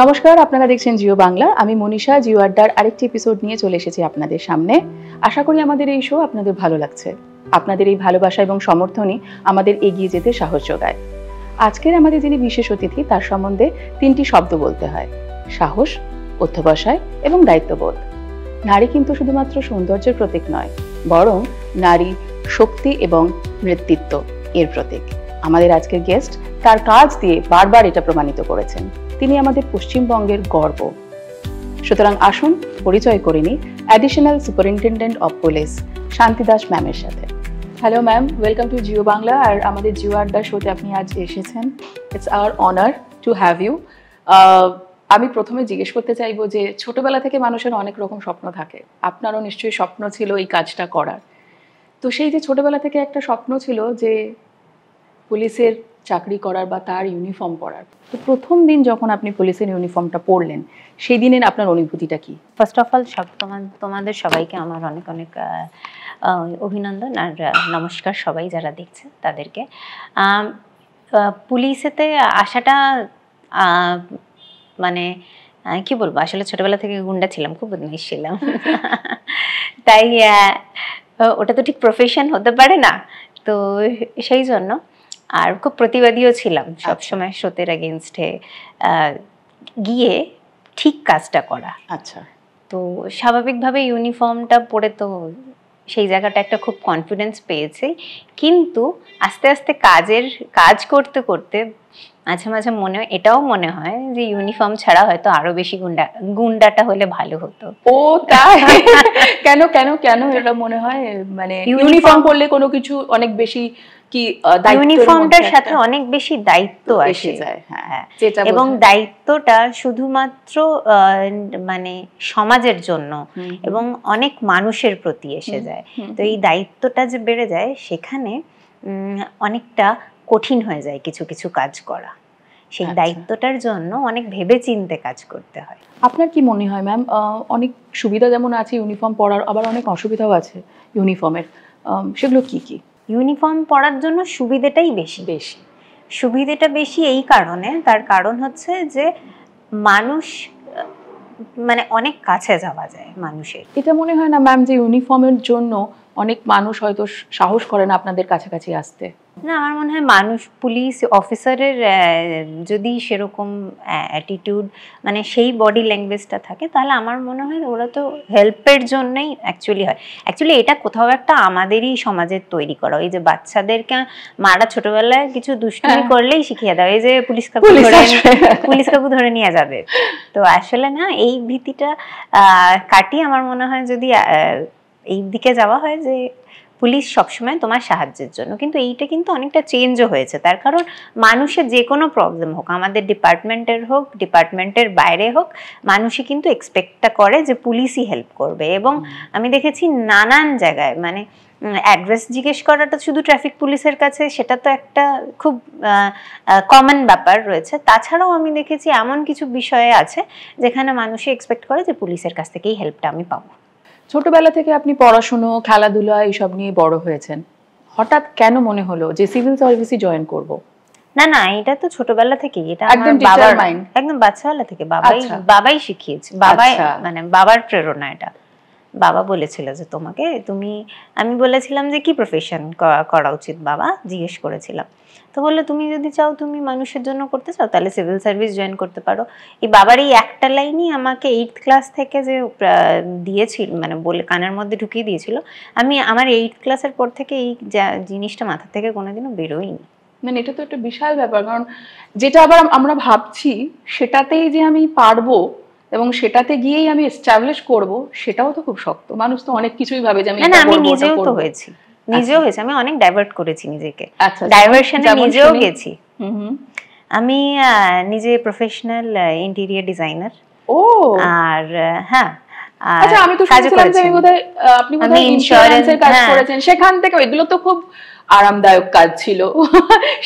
নমস্কার, আপনারা দেখছেন জিও বাংলা। আমি মনীষা জিও আড্ডার আরেকটি এপিসোড নিয়ে চলে এসেছি আপনাদের সামনে। আশা করি আমাদের এই শো আপনাদের ভালো লাগছে। আপনাদের এই ভালোবাসা এবং সমর্থনই আমাদের এগিয়ে যেতে সাহস যোগায়। আজকের আমাদের যিনি বিশেষ অতিথি, তার সম্বন্ধে তিনটি শব্দ বলতে হয়: সাহস, অধ্যবসায় এবং দায়িত্ববোধ। নারী কিন্তু শুধুমাত্র সৌন্দর্যের প্রতীক নয়, বরং নারী শক্তি এবং নেতৃত্ব এর প্রতীক। আমাদের আজকের গেস্ট তার কাজ দিয়ে বারবার এটা প্রমাণিত করেছেন। তিনি আমাদের পশ্চিমবঙ্গের গর্ব। সুতরাং আসুন পরিচয় করে নিই অ্যাডিশনাল সুপারিনটেন্ডেন্ট অফ পুলিশ শান্তি দাস ম্যামের সাথে। Hello ma'am, welcome to Jio Bangla. আর আমাদের জিও আড্ডা শোতে আপনি আজ এসেছেন। It's our honour to have you. আমি প্রথমে জিজ্ঞেস করতে চাইবো যে ছোটবেলা থেকে মানুষের অনেক রকম স্বপ্ন থাকে, আপনারও নিশ্চয়ই স্বপ্ন ছিল এই কাজটা করার। তো সেই যে ছোটবেলা থেকে একটা স্বপ্ন ছিল যে পুলিশের চাকরি করার বা তার ইউনিফর্ম পরার, তো প্রথম দিন যখন আপনি পুলিশের ইউনিফর্মটা পরলেন, সেই দিনের আপনার অনুভূতিটা কি? ফার্স্ট অফ অল তোমাদের সবাইকে আমার অনেক অনেক অভিনন্দন আর নমস্কার সবাই যারা দেখছে তাদেরকে। পুলিশেতে আসাটা মানে কি বলবো, আসলে ছোটবেলা থেকে গুন্ডা ছিলাম, খুব বদমাইশ ছিলাম। তাই ওটা তো ঠিক প্রফেশন হতে পারে না, তো সেই জন্য আর খুব প্রতিবাদীও ছিলাম সবসময়, সত্যের এগেনস্টে গিয়ে ঠিক কাজটা করা। আচ্ছা, তো স্বাভাবিকভাবে ইউনিফর্মটা পরে তো সেই জায়গাটা একটা খুব কনফিডেন্স পেয়েছি, কিন্তু আস্তে আস্তে কাজ করতে করতে মাঝে মাঝে এটাও মনে হয় যে ইউনিফর্ম ছাড়া হয়তো আরো বেশি গুন্ডাটা হলে ভালো হতো। ও তাই? কেন কেন কেন এটা মনে হয়? মানে ইউনিফর্ম পরলে কোনো কিছু অনেক বেশি কি ইউনিফর্মটার সাথে অনেক বেশি দায়িত্ব আসে যায়। হ্যাঁ, এবং দায়িত্বটা শুধুমাত্র মানে সমাজের জন্য এবং অনেক মানুষের প্রতি এসে যায়। তো এই দায়িত্বটা যে বেড়ে যায়, সেখানে অনেকটা কঠিন হয়ে যায় কিছু কিছু কাজ করা। সেই দায়িত্বটার জন্য অনেক ভেবে চিন্তে কাজ করতে হয়। আপনার কি মনে হয় ম্যাম, অনেক সুবিধা যেমন আছে ইউনিফর্ম পরার, আবার অনেক অসুবিধাও আছে ইউনিফর্মের, সেগুলো কি কি? ইউনিফর্ম পরার জন্য সুবিধাটাই সুবিধাটা বেশি এই কারণে, তার কারণ হচ্ছে যে মানুষ মানে অনেক কাছে যাওয়া যায় মানুষের। এটা মনে হয় না ম্যাম যে ইউনিফর্মের জন্য অনেক মানুষ হয়তো সাহস করে না আপনাদের কাছাকাছি আসতে? না, আমার মনে হয় মানুষ, পুলিশ অফিসারের যদি সেরকম অ্যাটিটিউড মানে সেই বডি ল্যাঙ্গুয়েজটা থাকে, তাহলে আমার মনে হয় ওরা তো হেল্পের জন্যই অ্যাকচুয়ালি হয়। অ্যাকচুয়ালি এটা কোথাও একটা আমাদেরই সমাজের তৈরি করা। এই যে বাচ্চাদেরকে মারা ছোটবেলায় কিছু দুষ্টুমি করলেই শিখিয়ে দেয়, এই যে পুলিশ কাকু ধরে নিয়ে যাবে। তো আসলে না, এই ভীতিটা কাটিয়ে আমার মনে হয় যদি এই দিকে যাওয়া হয় যে পুলিশ সবসময় তোমার সাহায্যের জন্য, কিন্তু এইটা কিন্তু অনেকটা চেঞ্জও হয়েছে। তার কারণ মানুষের যে কোনো প্রবলেম হোক, আমাদের ডিপার্টমেন্টের হোক, ডিপার্টমেন্টের বাইরে হোক, মানুষই কিন্তু এক্সপেক্টটা করে যে পুলিশই হেল্প করবে। এবং আমি দেখেছি নানান জায়গায়, মানে অ্যাড্রেস জিজ্ঞেস করাটা শুধু ট্রাফিক পুলিশের কাছে, সেটা তো একটা খুব কমন ব্যাপার রয়েছে। তাছাড়াও আমি দেখেছি এমন কিছু বিষয়ে আছে যেখানে মানুষই এক্সপেক্ট করে যে পুলিশের কাছ থেকেই হেল্পটা আমি পাবো। ছোটবেলা থেকে আপনি পড়াশোনা, খেলাধুলা এইসব নিয়ে বড় হয়েছেন, হঠাৎ কেন মনে হলো যে সিভিল সার্ভিসে জয়েন করব? না, এটা তো ছোটবেলা থেকেই, এটা একদম বাবার মাইন্ড, একদম বাচ্চাবেলা থেকে বাবাই শিখিয়েছে। মানে বাবার প্রেরণা এটা। বাবা বলেছিল যে আমি বলেছিলাম যে কি প্রফেশন করা উচিত বাবা, জিজ্ঞেস করেছিলাম। তো বললো তুমি যদি চাও, তুমি মানুষের জন্য করতে চাও, তাহলে সিভিল সার্ভিস জয়েন করতে পারো। এই বাবার এই একটা লাইনই আমাকে 8th ক্লাস থেকে যে দিয়েছিল, মানে বলে কানের মধ্যে ঢুকিয়ে দিয়েছিল, আমি আমার 8th ক্লাসের পর থেকে এই জিনিসটা মাথা থেকে কোনোদিনও বেরোয়নি। মানে এটা তো একটা বিশাল ব্যাপার, কারণ যেটা আবার আমরা ভাবছি সেটাতেই যে আমি পারবো এবং সেটাতে গিয়েই আমি এস্টাবলিশ করব, সেটাও তো খুব শক্ত। মানুষ তো অনেক কিছুই ভাবে যে আমি নিজেও হয়েছে, আমি অনেক ডাইভার্ট করেছি নিজেকে, ডাইভারশনে নিজেও গেছি। আমি নিজে প্রফেশনাল ইন্টেরিয়র ডিজাইনার। ও, আর হ্যাঁ, আচ্ছা, আমি তো শুনছিলাম যে আপনি বোধহয় ইন্স্যুরেন্সের কাজ করেছেন, সেখান থেকে এগুলো তো খুব আরামদায়ক কাজ ছিল,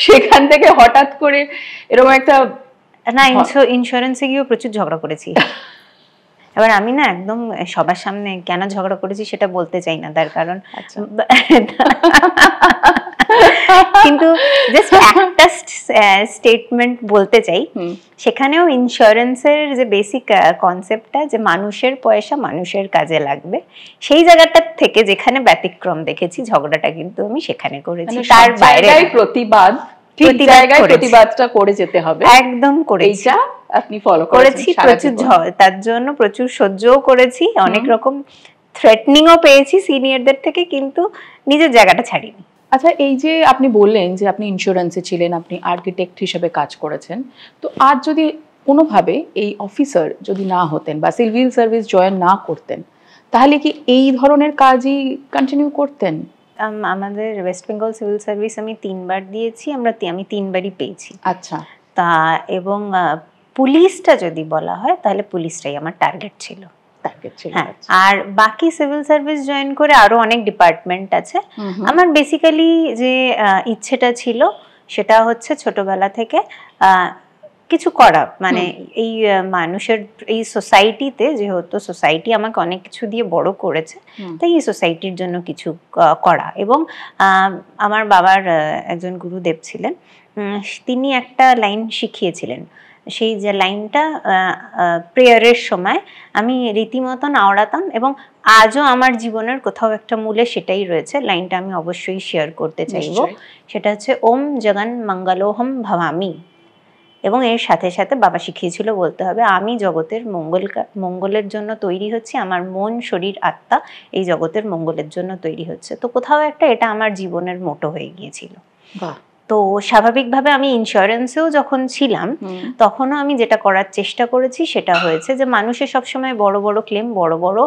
সেখান থেকে হঠাৎ করে এরকম একটা। না, ইন্স্যুরেন্সে গিয়েও প্রচুর ঝগড়া করেছি। এবার আমি না একদম সবার সামনে কেন ঝগড়া করেছি সেটা বলতে চাই না, তার কারণ কিন্তু জাস্ট একটা স্টেটমেন্ট বলতে চাই, সেখানেও ইন্স্যুরেন্সের যে বেসিক কনসেপ্টটা যে মানুষের পয়সা মানুষের কাজে লাগবে, সেই জায়গাটার থেকে যেখানে ব্যতিক্রম দেখেছি ঝগড়াটা কিন্তু আমি সেখানে করেছি। তার বাইরে প্রতিবাদ, ঠিক জায়গায় প্রতিবাদটা করে যেতে হবে, একদম করেছি। এইটা আপনি ফলো করেছি, প্রচুর তার জন্য প্রচুর সহ্যও করেছি, অনেক রকম থ্রেটনিংও পেয়েছি সিনিয়রদের থেকে, কিন্তু নিজের জায়গাটা ছাড়িনি। আচ্ছা, এই যে আপনি বললেন যে আপনি ইন্স্যুরেন্সে ছিলেন, আপনি আর্কিটেক্ট হিসেবে কাজ করেছেন, তো আর যদি কোনোভাবে এই অফিসার যদি না হতেন বা সিভিল সার্ভিস জয়েন না করতেন, তাহলে কি এই ধরনের কাজই কন্টিনিউ করতেন? আমাদের ওয়েস্ট বেঙ্গল সিভিল সার্ভিস আমি 3 বার দিয়েছি, আমি 3 বারই পেয়েছি। আচ্ছা। তা এবং পুলিশটা যদি বলা হয় তাহলে পুলিশটাই আমার টার্গেট ছিল। হ্যাঁ, আর বাকি সিভিল সার্ভিস জয়েন করে আরো অনেক ডিপার্টমেন্ট আছে। আমার বেসিক্যালি যে ইচ্ছেটা ছিল সেটা হচ্ছে ছোটবেলা থেকে কিছু করা, মানে এই মানুষের এই সোসাইটিতে, যেহেতু সোসাইটি আমাকে অনেক কিছু দিয়ে বড় করেছে, তাই এই সোসাইটির জন্য কিছু করা। এবং আমার বাবার একজন গুরুদেব ছিলেন, তিনি একটা লাইন শিখিয়েছিলেন, সেই যে লাইনটা প্রেয়ারের সময় আমি রীতিমতন আওড়াতাম, এবং আজও আমার জীবনের কোথাও একটা মূলে সেটাই রয়েছে। লাইনটা আমি অবশ্যই শেয়ার করতে চাইবো। সেটা হচ্ছে ওম জগন মঙ্গলোহম ভবামি। এবং এর সাথে সাথে বাবা শিখিয়েছিল বলতে হবে আমি জগতের মঙ্গলের জন্য তৈরি হচ্ছি, আমার মন শরীর আত্মা এই জগতের মঙ্গলের জন্য তৈরি হচ্ছে। তো কোথাও একটা এটা আমার জীবনের মোটো হয়ে গিয়েছিল। তো স্বাভাবিকভাবে আমি ইন্স্যুরেন্সেও যখন ছিলাম তখনও আমি যেটা করার চেষ্টা করেছি সেটা হয়েছে যে মানুষের সবসময় বড় বড় ক্লেম, বড় বড়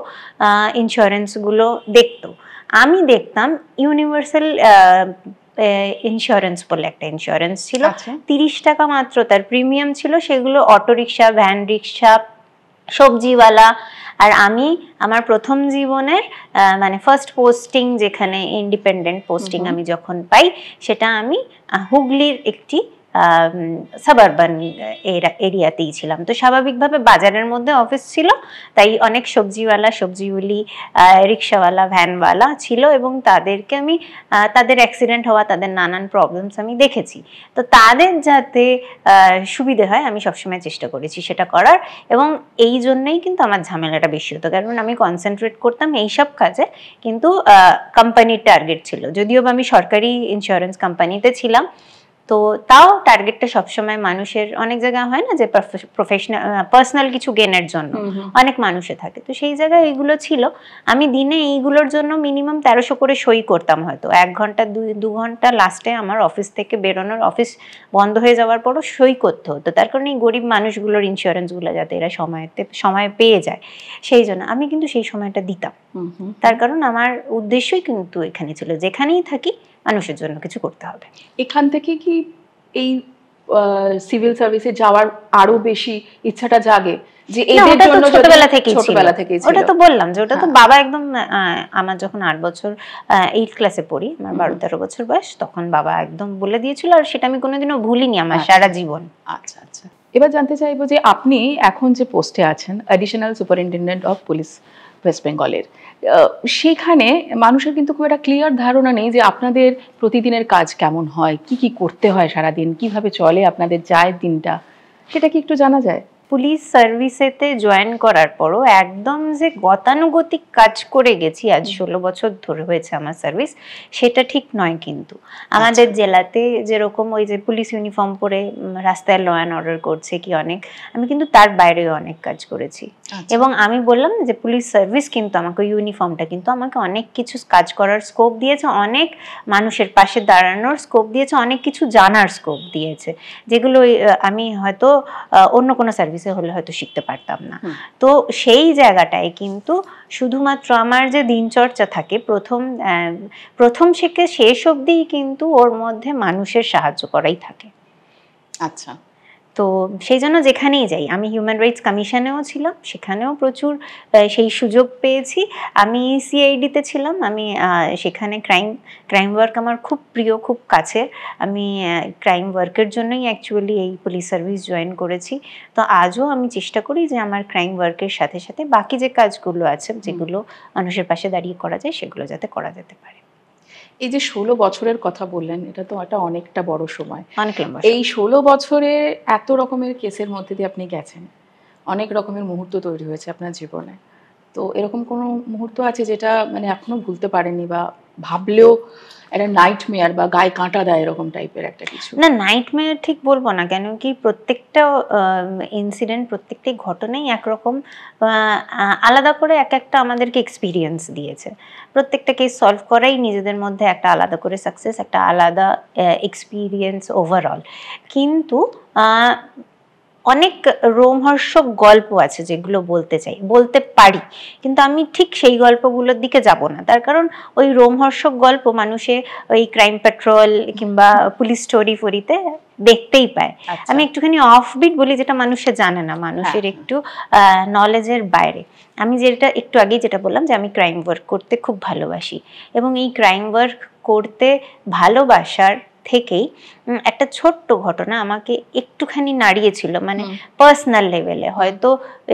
ইন্স্যুরেন্সগুলো দেখতো, আমি দেখতাম ইউনিভার্সাল ইন্স্যুরেন্স বলে একটা ইন্স্যুরেন্স ছিল, 30 টাকা মাত্র তার প্রিমিয়াম ছিল। সেগুলো অটো রিক্সা, ভ্যান রিক্সা, সবজিওয়ালা। আর আমি আমার প্রথম জীবনের মানে ফার্স্ট পোস্টিং, যেখানে ইন্ডিপেন্ডেন্ট পোস্টিং আমি যখন পাই, সেটা আমি হুগলির একটি সাবারবান এরিয়াতেই ছিলাম। তো স্বাভাবিকভাবে বাজারের মধ্যে অফিস ছিল, তাই অনেক সবজিওয়ালা, সবজিওয়ালি, রিক্সাওয়ালা, ভ্যানওয়ালা ছিল, এবং তাদেরকে আমি তাদের অ্যাক্সিডেন্ট হওয়া, তাদের নানান প্রবলেমস আমি দেখেছি। তো তাদের যাতে সুবিধে হয় আমি সবসময় চেষ্টা করেছি সেটা করার, এবং এই জন্যই কিন্তু আমার ঝামেলাটা বেশি হতো, কারণ আমি কনসেন্ট্রেট করতাম এইসব কাজে, কিন্তু কোম্পানির টার্গেট ছিল, যদিও আমি সরকারি ইন্স্যুরেন্স কোম্পানিতে ছিলাম, তো তাও টার্গেটটা সবসময় মানুষের, অনেক জায়গায় হয় না যে প্রফেশনাল পার্সোনাল কিছু গেনের জন্য অনেক মানুষে থাকে, তো সেই জায়গায় এইগুলো ছিল। আমি দিনে এইগুলোর জন্য মিনিমাম 1300 করে সই করতাম, হয়তো 1 ঘন্টা 2 ঘন্টা লাস্টে আমার অফিস থেকে বেরোনোর, অফিস বন্ধ হয়ে যাওয়ার পরও সই করতে হতো, তার কারণে এই গরিব মানুষগুলোর ইন্স্যুরেন্সগুলো যাতে এরা সময় পেয়ে যায়, সেই জন্য আমি কিন্তু সেই সময়টা দিতাম। তার কারণ আমার উদ্দেশ্যই কিন্তু এখানে ছিল, যেখানেই থাকি মানুষের জন্য কিছু করতে হবে। এখান থেকে কি এই সিভিল সার্ভিসে যাওয়ার আরো বেশি ইচ্ছাটা জাগে যে এদের জন্য? ছোটবেলা থেকেই ছিল। ওটা তো বললাম যে ওটা তো বাবা একদম, আমার যখন 8 বছর 8 ক্লাসে পড়ি, আমার 12-13 বছর বয়স, তখন বাবা একদম বলে দিয়েছিল, আর সেটা আমি কোনোদিনও ভুলিনি আমার সারা জীবন। আচ্ছা আচ্ছা, এবার জানতে চাইবো যে আপনি এখন যে পোস্টে আছেন, additional superintendent of police West বেঙ্গলের, সেখানে মানুষের কিন্তু খুব একটা ক্লিয়ার ধারণা নেই যে আপনাদের প্রতিদিনের কাজ কেমন হয়, কি কি করতে হয় সারাদিন, কিভাবে চলে আপনাদের যায় দিনটা, সেটা কি একটু জানা যায়? পুলিশ সার্ভিসেতে জয়েন করার পরও একদম যে গতানুগতিক কাজ করে গেছি, আজ 16 বছর ধরে হয়েছে আমার সার্ভিস, সেটা ঠিক নয়। কিন্তু আমাদের জেলাতে যেরকম ওই যে পুলিশ ইউনিফর্ম পরে রাস্তায় ল অ্যান্ড অর্ডার করছে কি অনেক, আমি কিন্তু তার বাইরেও অনেক কাজ করেছি। এবং আমি বললাম যে পুলিশ সার্ভিস কিন্তু আমাকে, ইউনিফর্মটা কিন্তু আমাকে অনেক কিছু কাজ করার স্কোপ দিয়েছে, অনেক মানুষের পাশে দাঁড়ানোর স্কোপ দিয়েছে, অনেক কিছু জানার স্কোপ দিয়েছে, যেগুলো আমি হয়তো অন্য কোনো সার্ভিস হলে হয়তো শিখতে পারতাম না। তো সেই জায়গাটায় কিন্তু শুধুমাত্র আমার যে দিনচর্চা থাকে প্রথম থেকে শেষ অবধি কিন্তু ওর মধ্যে মানুষের সাহায্য করাই থাকে। আচ্ছা, তো সেই জন্য যেখানেই যাই, আমি হিউম্যান রাইটস কমিশনেও ছিলাম, সেখানেও প্রচুর সেই সুযোগ পেয়েছি। আমি সিআইডিতে ছিলাম, আমি সেখানে ক্রাইম ওয়ার্ক আমার খুব প্রিয়, খুব কাছের। আমি ক্রাইম ওয়ার্কের জন্যই অ্যাকচুয়ালি এই পুলিশ সার্ভিস জয়েন করেছি। তো আজও আমি চেষ্টা করি যে আমার ক্রাইম ওয়ার্কের সাথে সাথে বাকি যে কাজগুলো আছে, যেগুলো মানুষের পাশে দাঁড়িয়ে করা যায়, সেগুলো যাতে করা যেতে পারে। এই যে 16 বছরের কথা বললেন, এটা তো একটা অনেকটা বড় সময়। অনেক লম্বা। এই 16 বছরে এত রকমের কেসের মধ্যে দিয়ে আপনি গেছেন, অনেক রকমের মুহূর্ত তৈরি হয়েছে আপনার জীবনে। তো এরকম কোনো মুহূর্ত আছে যেটা মানে এখনো ভুলতে পারেননি, বা ভাবলেও একটা নাইটমেয়ার বা গায়ে কাঁটা দেয় এরকম টাইপের একটা কিছু? না, নাইটমেয়ার ঠিক বলবো না, কেন কি প্রত্যেকটা ইনসিডেন্ট, প্রত্যেকটি ঘটনাই একরকম আলাদা করে এক একটা আমাদেরকে এক্সপিরিয়েন্স দিয়েছে। প্রত্যেকটা কেস সলভ করাই নিজেদের মধ্যে একটা আলাদা করে সাকসেস, একটা আলাদা এক্সপিরিয়েন্স ওভারঅল। কিন্তু অনেক রোমহর্ষক গল্প আছে যেগুলো বলতে পারি, কিন্তু আমি ঠিক সেই গল্পগুলোর দিকে যাব না। তার কারণ ওই রোমহর্ষক গল্প মানুষে ওই ক্রাইম পেট্রোল কিংবা পুলিশ স্টোরি ফরিতে দেখতেই পায়। আমি একটুখানি অফবিট বলি, যেটা মানুষে জানে না, মানুষের একটু নলেজের বাইরে। আমি যেটা একটু আগেই যেটা বললাম যে আমি ক্রাইম ওয়ার্ক করতে খুব ভালোবাসি, এবং এই ক্রাইম ওয়ার্ক করতে ভালোবাসার থেকেই একটা ছোট্ট ঘটনা আমাকে একটুখানি নাড়িয়েছিল, মানে পার্সোনাল লেভেলে। হয়তো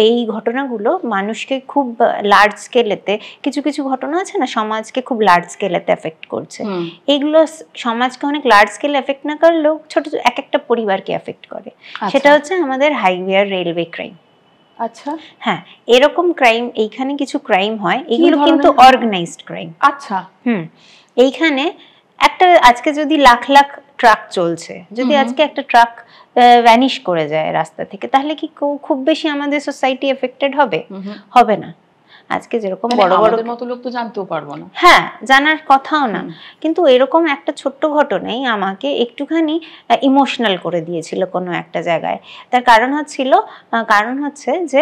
এই ঘটনাগুলো মানুষকে খুব লার্জ স্কেলেতে, কিছু কিছু ঘটনা আছে না সমাজকে খুব লার্জ স্কেলেতে এফেক্ট করছে, এইগুলো সমাজকে অনেক লার্জ স্কেলে এফেক্ট না করলেও ছোট এক একটা পরিবারকে এফেক্ট করে। সেটা হচ্ছে আমাদের হাইওয়ে আর রেলওয়ে ক্রাইম। আচ্ছা, হ্যাঁ, এরকম ক্রাইম, এইখানে কিছু ক্রাইম হয়, এগুলো কিন্তু অর্গানাইজড ক্রাইম। আচ্ছা, এইখানে একটা, আজকে যদি লাখ লাখ ট্রাক চলছে, যদি আজকে একটা ট্রাক ভ্যানিশ করে যায় রাস্তা থেকে, তাহলে কি খুব বেশি আমাদের সোসাইটি এফেক্টেড হবে? হবে না। আজকে যেরকম বড় বড় মতো লোক তো জানতেও পারবো না, হ্যাঁ, জানার কথাও না, কিন্তু এরকম একটা ছোট্ট ঘটনাই আমাকে একটুখানি ইমোশনাল করে দিয়েছিল কোনো একটা জায়গায়। তার কারণ হচ্ছে যে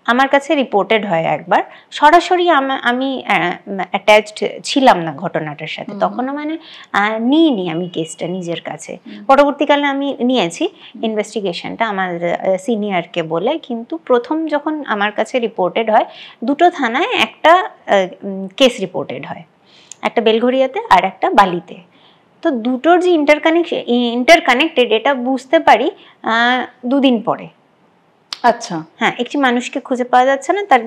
আমার কাছে রিপোর্টেড হয় একবার, সরাসরি আমি অ্যাটাচড ছিলাম না ঘটনাটার সাথে, তখনও মানে নিইনি আমি কেসটা নিজের কাছে। পরবর্তীকালে আমি নিয়েছি ইনভেস্টিগেশনটা আমার সিনিয়রকে বলে, কিন্তু প্রথম যখন আমার কাছে রিপোর্টেড হয়, দুটো থানায় একটা কেস রিপোর্টেড হয়, একটা বেলঘরিয়াতে আর একটা বালিতে। তো দুটোর যে ইন্টারকানেক্টেড এটা বুঝতে পারি 2 দিন পরে। আচ্ছা, হ্যাঁ, একটি মানুষকে খুঁজে পাওয়া যাচ্ছে না, তার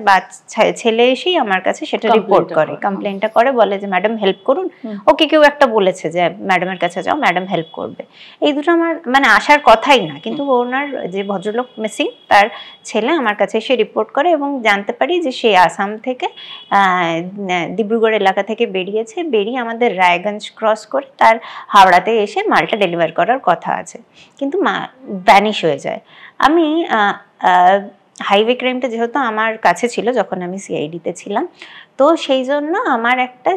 ছেলে এসেই আমার কাছে সেটা রিপোর্ট করে, কমপ্লেনটা করে, বলে যে ম্যাডাম হেল্প করুন। ওকে কেউ একটা বলেছে যে ম্যাডামের কাছে যাও, ম্যাডাম হেল্প করবে। এই দুটো আমার মানে আসার কথাই না, কিন্তু ওনার যে ভদ্রলোক মিসিং, তার ছেলে আমার কাছে এসে রিপোর্ট করে, এবং জানতে পারি যে সে আসাম থেকে ডিব্রুগড় এলাকা থেকে বেরিয়ে আমাদের রায়গঞ্জ ক্রস করে তার হাওড়াতে এসে মালটা ডেলিভার করার কথা আছে, কিন্তু ভ্যানিশ হয়ে যায়। আমি হাইওয়ে ক্রাইমটা যেহেতু আমার কাছে ছিল যখন আমি সিআইডিতে ছিলাম, তো সেই জন্য আমার একটা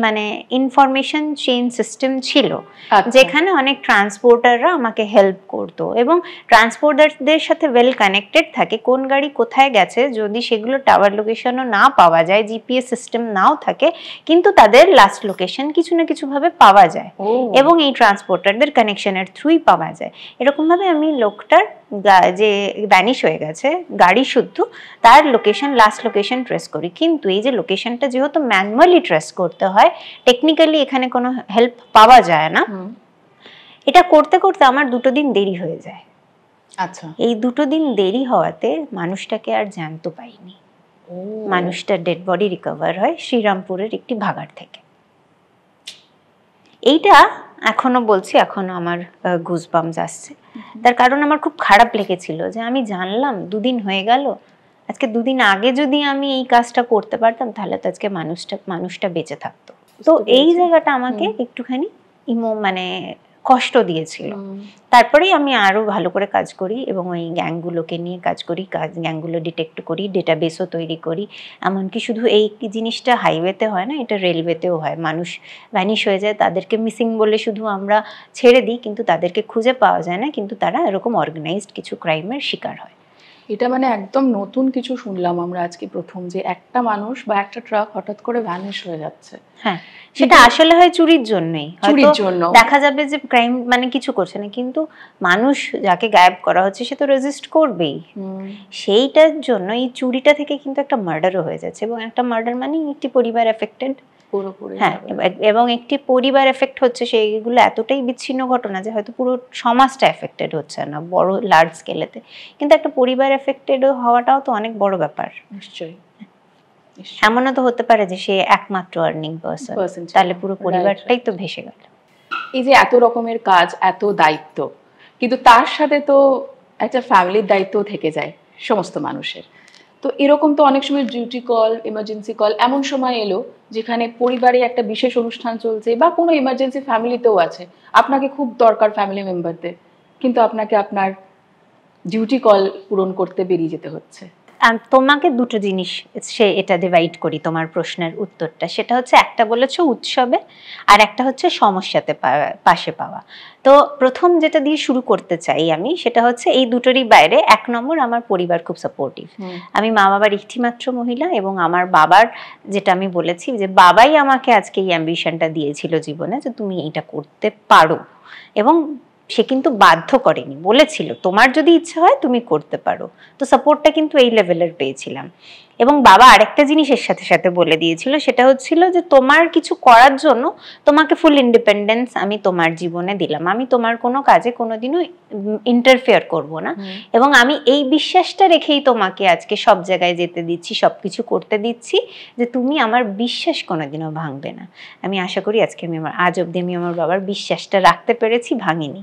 মানে ইনফরমেশন চেইন সিস্টেম ছিল, যেখানে অনেক ট্রান্সপোর্টাররা আমাকে হেল্প করতো, এবং ট্রান্সপোর্টারদের সাথে ওয়েল কানেক্টেড থাকে। কোন গাড়ি কোথায় গেছে, যদি সেগুলো টাওয়ার লোকেশনও না পাওয়া যায়, জিপিএস সিস্টেম নাও থাকে, কিন্তু তাদের লাস্ট লোকেশন কিছু না কিছুভাবে পাওয়া যায়, এবং এই ট্রান্সপোর্টারদের কানেকশনের থ্রুই পাওয়া যায়। এরকমভাবে আমি লোকটার যে ভ্যানিশ হয়ে গেছে গাড়ি শুদ্ধ, তার লোকেশন, লাস্ট লোকেশন ট্রেস করি। কিন্তু এই যে লোকেশনটা যেহেতু ম্যানুয়ালি ট্রেস করতে হয়, টেকনিক্যালি এখানে কোনো হেল্প পাওয়া যায় না, এটা করতে করতে আমার 2 দিন দেরি হয়ে যায়। আচ্ছা, এই 2 দিন দেরি হওয়াতে মানুষটাকে আর জ্যান্ত পাইনি। মানুষটার ডেড বডি রিকভার হয় শ্রীরামপুরের একটি ভাগাড় থেকে। এইটা এখনো বলছি, এখনো আমার গুজবাম্পস আসছে। তার কারণ আমার খুব খারাপ লেগেছিল যে আমি জানলাম 2 দিন হয়ে গেল, আজকে 2 দিন আগে যদি আমি এই কাজটা করতে পারতাম, তাহলে তো আজকে মানুষটা বেঁচে থাকতো। তো এই জায়গাটা আমাকে একটুখানি মানে কষ্ট দিয়েছিল। তারপরেই আমি আরো ভালো করে কাজ করি, এবং ওই গ্যাংগুলোকে নিয়ে কাজ করি, গ্যাংগুলো ডিটেক্ট করি, ডেটাবেসও তৈরি করি। এমনকি শুধু এই জিনিসটা হাইওয়েতে হয় না, এটা রেলওয়েতেও হয়। মানুষ ভ্যানিশ হয়ে যায়, তাদেরকে মিসিং বলে শুধু আমরা ছেড়ে দিই, কিন্তু তাদেরকে খুঁজে পাওয়া যায় না, কিন্তু তারা এরকম অর্গানাইজড কিছু ক্রাইমের শিকার হয়। এটা মানে একদম নতুন কিছু শুনলাম আমরা আজকে প্রথম, যে একটা মানুষ বা একটা ট্রাক হঠাৎ করে ভ্যানিশ হয়ে যাচ্ছে। হ্যাঁ, সেটা আসলে হয় চুরির জন্যই, চুরির জন্য দেখা যাবে যে ক্রাইম মানে কিছু করছে না, কিন্তু মানুষ যাকে গায়েব করা হচ্ছে সে তো রেজিস্ট করবেই। সেইটার জন্য এই চুরিটা থেকে কিন্তু একটা মার্ডারও হয়ে যাচ্ছে, এবং একটা মার্ডার মানে একটি পরিবার এফেক্টেড পুরোপুরি। হ্যাঁ, এবং একটি পরিবার এফেক্ট হচ্ছে, সেইগুলো এতটাই বিচ্ছিন্ন ঘটনা যে হয়তো পুরো সমাজটা এফেক্টেড হচ্ছে না বড় লার্জ স্কেলেতে, কিন্তু একটা পরিবার এফেক্টেড হওয়াটাও তো অনেক বড় ব্যাপার। নিশ্চয়ই, এমনও তো হতে পারে যে সে একমাত্র আর্নিং পারসন, তাহলে পুরো পরিবারটাই তো ভেসে গেল। এই যে এত রকমের কাজ, এত দায়িত্ব, কিন্তু তার সাথে তো একটা ফ্যামিলির দায়িত্ব থেকে যায় সমস্ত মানুষের। তো এরকম তো অনেক সময় ডিউটি কল, এমার্জেন্সি কল এমন সময় এলো যেখানে পরিবারে একটা বিশেষ অনুষ্ঠান চলছে বা কোনো এমার্জেন্সি ফ্যামিলিতেও আছে, আপনাকে খুব দরকার ফ্যামিলি মেম্বারদের, কিন্তু আপনাকে আপনার ডিউটি কল পূরণ করতে বেরিয়ে যেতে হচ্ছে। তোমাকে দুটো জিনিস সে এটা ডিভাইড করি তোমার প্রশ্নের উত্তরটা, সেটা হচ্ছে একটা বলেছো উৎসবে, আর একটা হচ্ছে সমস্যাতে পাশে পাওয়া। তো প্রথম যেটা দিয়ে শুরু করতে চাই আমি, সেটা হচ্ছে এই দুটোরই বাইরে 1 নম্বর আমার পরিবার খুব সাপোর্টিভ। আমি মা বাবার একটিমাত্র মহিলা, এবং আমার বাবার, যেটা আমি বলেছি যে বাবাই আমাকে আজকে এই অ্যাম্বিশনটা দিয়েছিল জীবনে যে তুমি এটা করতে পারো, এবং সে কিন্তু বাধ্য করেনি, বলেছিল তোমার যদি ইচ্ছা হয় তুমি করতে পারো। তো সাপোর্টটা কিন্তু এই লেভেলের পেয়েছিলাম। এবং বাবা আরেকটা জিনিসের সাথে সাথে বলে দিয়েছিল, সেটা হচ্ছিল যে তোমার কিছু করার জন্য তোমাকে ফুল ইন্ডিপেন্ডেন্স আমি তোমার জীবনে দিলাম, আমি তোমার কোনো কাজে কোনোদিনও ইন্টারফেয়ার করব না, এবং আমি এই বিশ্বাসটা রেখেই তোমাকে আজকে সব জায়গায় যেতে দিচ্ছি, সবকিছু করতে দিচ্ছি, যে তুমি আমার বিশ্বাস কোনোদিনও ভাঙবে না। আমি আশা করি আজকে আমি আজ অবধি আমি আমার বাবার বিশ্বাসটা রাখতে পেরেছি, ভাঙিনি।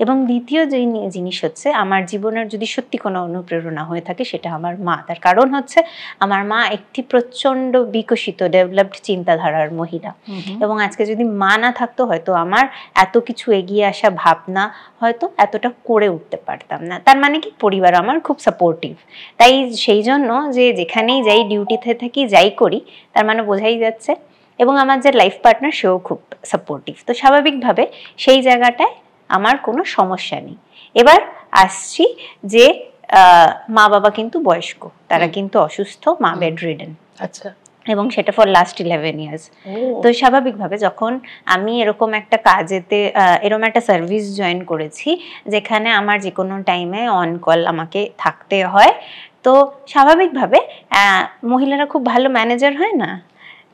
এবং দ্বিতীয় যে জিনিস হচ্ছে, আমার জীবনের যদি সত্যি কোনো অনুপ্রেরণা হয়ে থাকে সেটা আমার মা। তার কারণ হচ্ছে আমার মা একটি প্রচন্ড বিকশিত ডেভেলপড চিন্তাধারার মহিলা, এবং আজকে যদি মা না থাকতো হয়তো আমার এত কিছু এগিয়ে আসা ভাবনা হয়তো এতটা করে উঠতে পারতাম না। তার মানে কি, পরিবার আমার খুব সাপোর্টিভ। তাই সেই জন্য যে যেখানেই যাই, ডিউটিতে থাকি, যাই করি, তার মানে বোঝাই যাচ্ছে। এবং আমার যে লাইফ পার্টনার সেও খুব সাপোর্টিভ। তো স্বাভাবিকভাবে সেই জায়গাটায় আমার কোনো সমস্যা নেই। এবার আসছি যে মা বাবা কিন্তু বয়স্ক, তারা কিন্তু অসুস্থ, মা বেডরিডেন। আচ্ছা। এবং সেটা ফর লাস্ট 11 ইয়ার্স। তো স্বাভাবিকভাবে যখন আমি এরকম একটা কাজেতে, এরকম একটা সার্ভিস জয়েন করেছি যেখানে আমার যে কোনো টাইমে অন কল আমাকে থাকতে হয়, তো স্বাভাবিকভাবে মহিলারা খুব ভালো ম্যানেজার হয় না,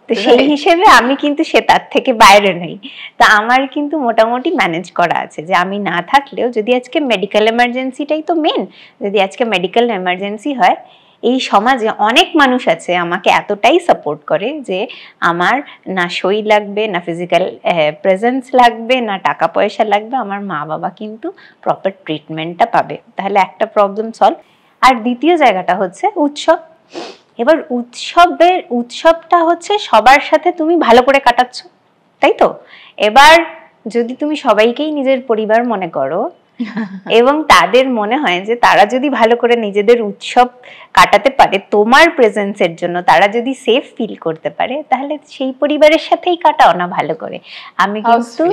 তো সেই হিসেবে আমি কিন্তু সে তার থেকে বাইরে নেই। তা আমার কিন্তু মোটামুটি ম্যানেজ করা আছে যে আমি না থাকলেও যদি আজকে মেডিকেল এমার্জেন্সিটাই তো মেন, যদি আজকে মেডিকেল এমার্জেন্সি হয়, এই সমাজে অনেক মানুষ আছে আমাকে এতটাই সাপোর্ট করে যে আমার না সই লাগবে, না ফিজিক্যাল প্রেজেন্স লাগবে, না টাকা পয়সা লাগবে, আমার মা বাবা কিন্তু প্রপার ট্রিটমেন্টটা পাবে। তাহলে একটা প্রবলেম সলভ। আর দ্বিতীয় জায়গাটা হচ্ছে উৎসব। এবার উৎসবটা হচ্ছে সবার সাথে তুমি ভালো করে কাটাচ্ছ, তাই তো? এবার যদি তুমি সবাইকেই নিজের পরিবার মনে করো এবং তাদের মনে হয় যে তারা যদি ভালো করে নিজেদের উৎসব কাটাতে পারে তোমার প্রেজেন্সের জন্য, তারা যদি সেফ ফিল করতে পারে, তাহলে সেই পরিবারের সাথেই কাটাও না ভালো করে। আমি কিন্তু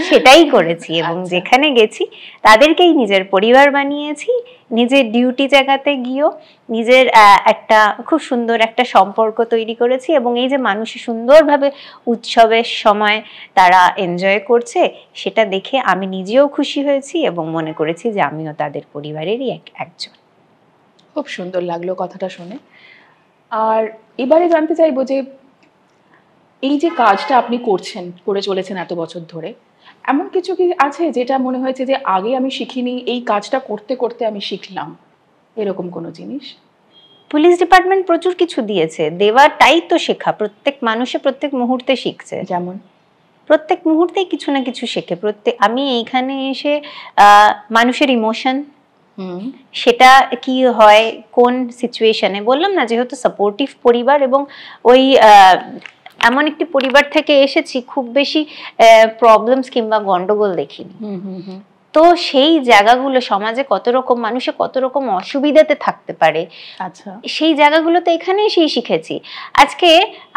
সেটাই করেছি, এবং যেখানে গেছি তাদেরকেই নিজের পরিবার বানিয়েছি। নিজের ডিউটি জায়গাতে গিয়েও নিজের একটা খুব সুন্দর একটা সম্পর্ক তৈরি করেছি, এবং এই যে মানুষ সুন্দরভাবে উৎসবের সময় তারা এনজয় করছে, সেটা দেখে আমি নিজেও খুশি হয়েছি এবং মনে করেছি যে আমিও তাদের পরিবারেরই একজন। খুব সুন্দর লাগলো কথাটা শুনে। আর এবারে জানতে চাইবো যে এই যে কাজটা আপনি করে চলেছেন এত বছর ধরে, এমন কিছু কি আছে যেটা মনে হয়েছে যে আগে আমি শিখিনি, এই কাজটা করতে করতে আমি শিখলাম, এরকম কোনো জিনিস? পুলিশ ডিপার্টমেন্ট প্রচুর কিছু দিয়েছে, দেওয়াটাই তো শেখা। প্রত্যেক মানুষে প্রত্যেক মুহূর্তে শিখছে, যেমন প্রত্যেক মুহূর্তেই কিছু না কিছু শেখে। আমি এইখানে এসে মানুষের ইমোশন, সেটা কি হয় কোন সিচুয়েশনে, বললাম না যেহেতু সাপোর্টিভ পরিবার, এবং ওই এমন একটি পরিবার থেকে এসেছি খুব বেশি প্রবলেমস কিংবা গন্ডগোল দেখিনি। তো সেই জায়গাগুলো, সমাজে কত রকম মানুষে কত রকম অসুবিধাতে থাকতে পারে, আচ্ছা, সেই জায়গাগুলোতে এখানে এসেই শিখেছি। আজকে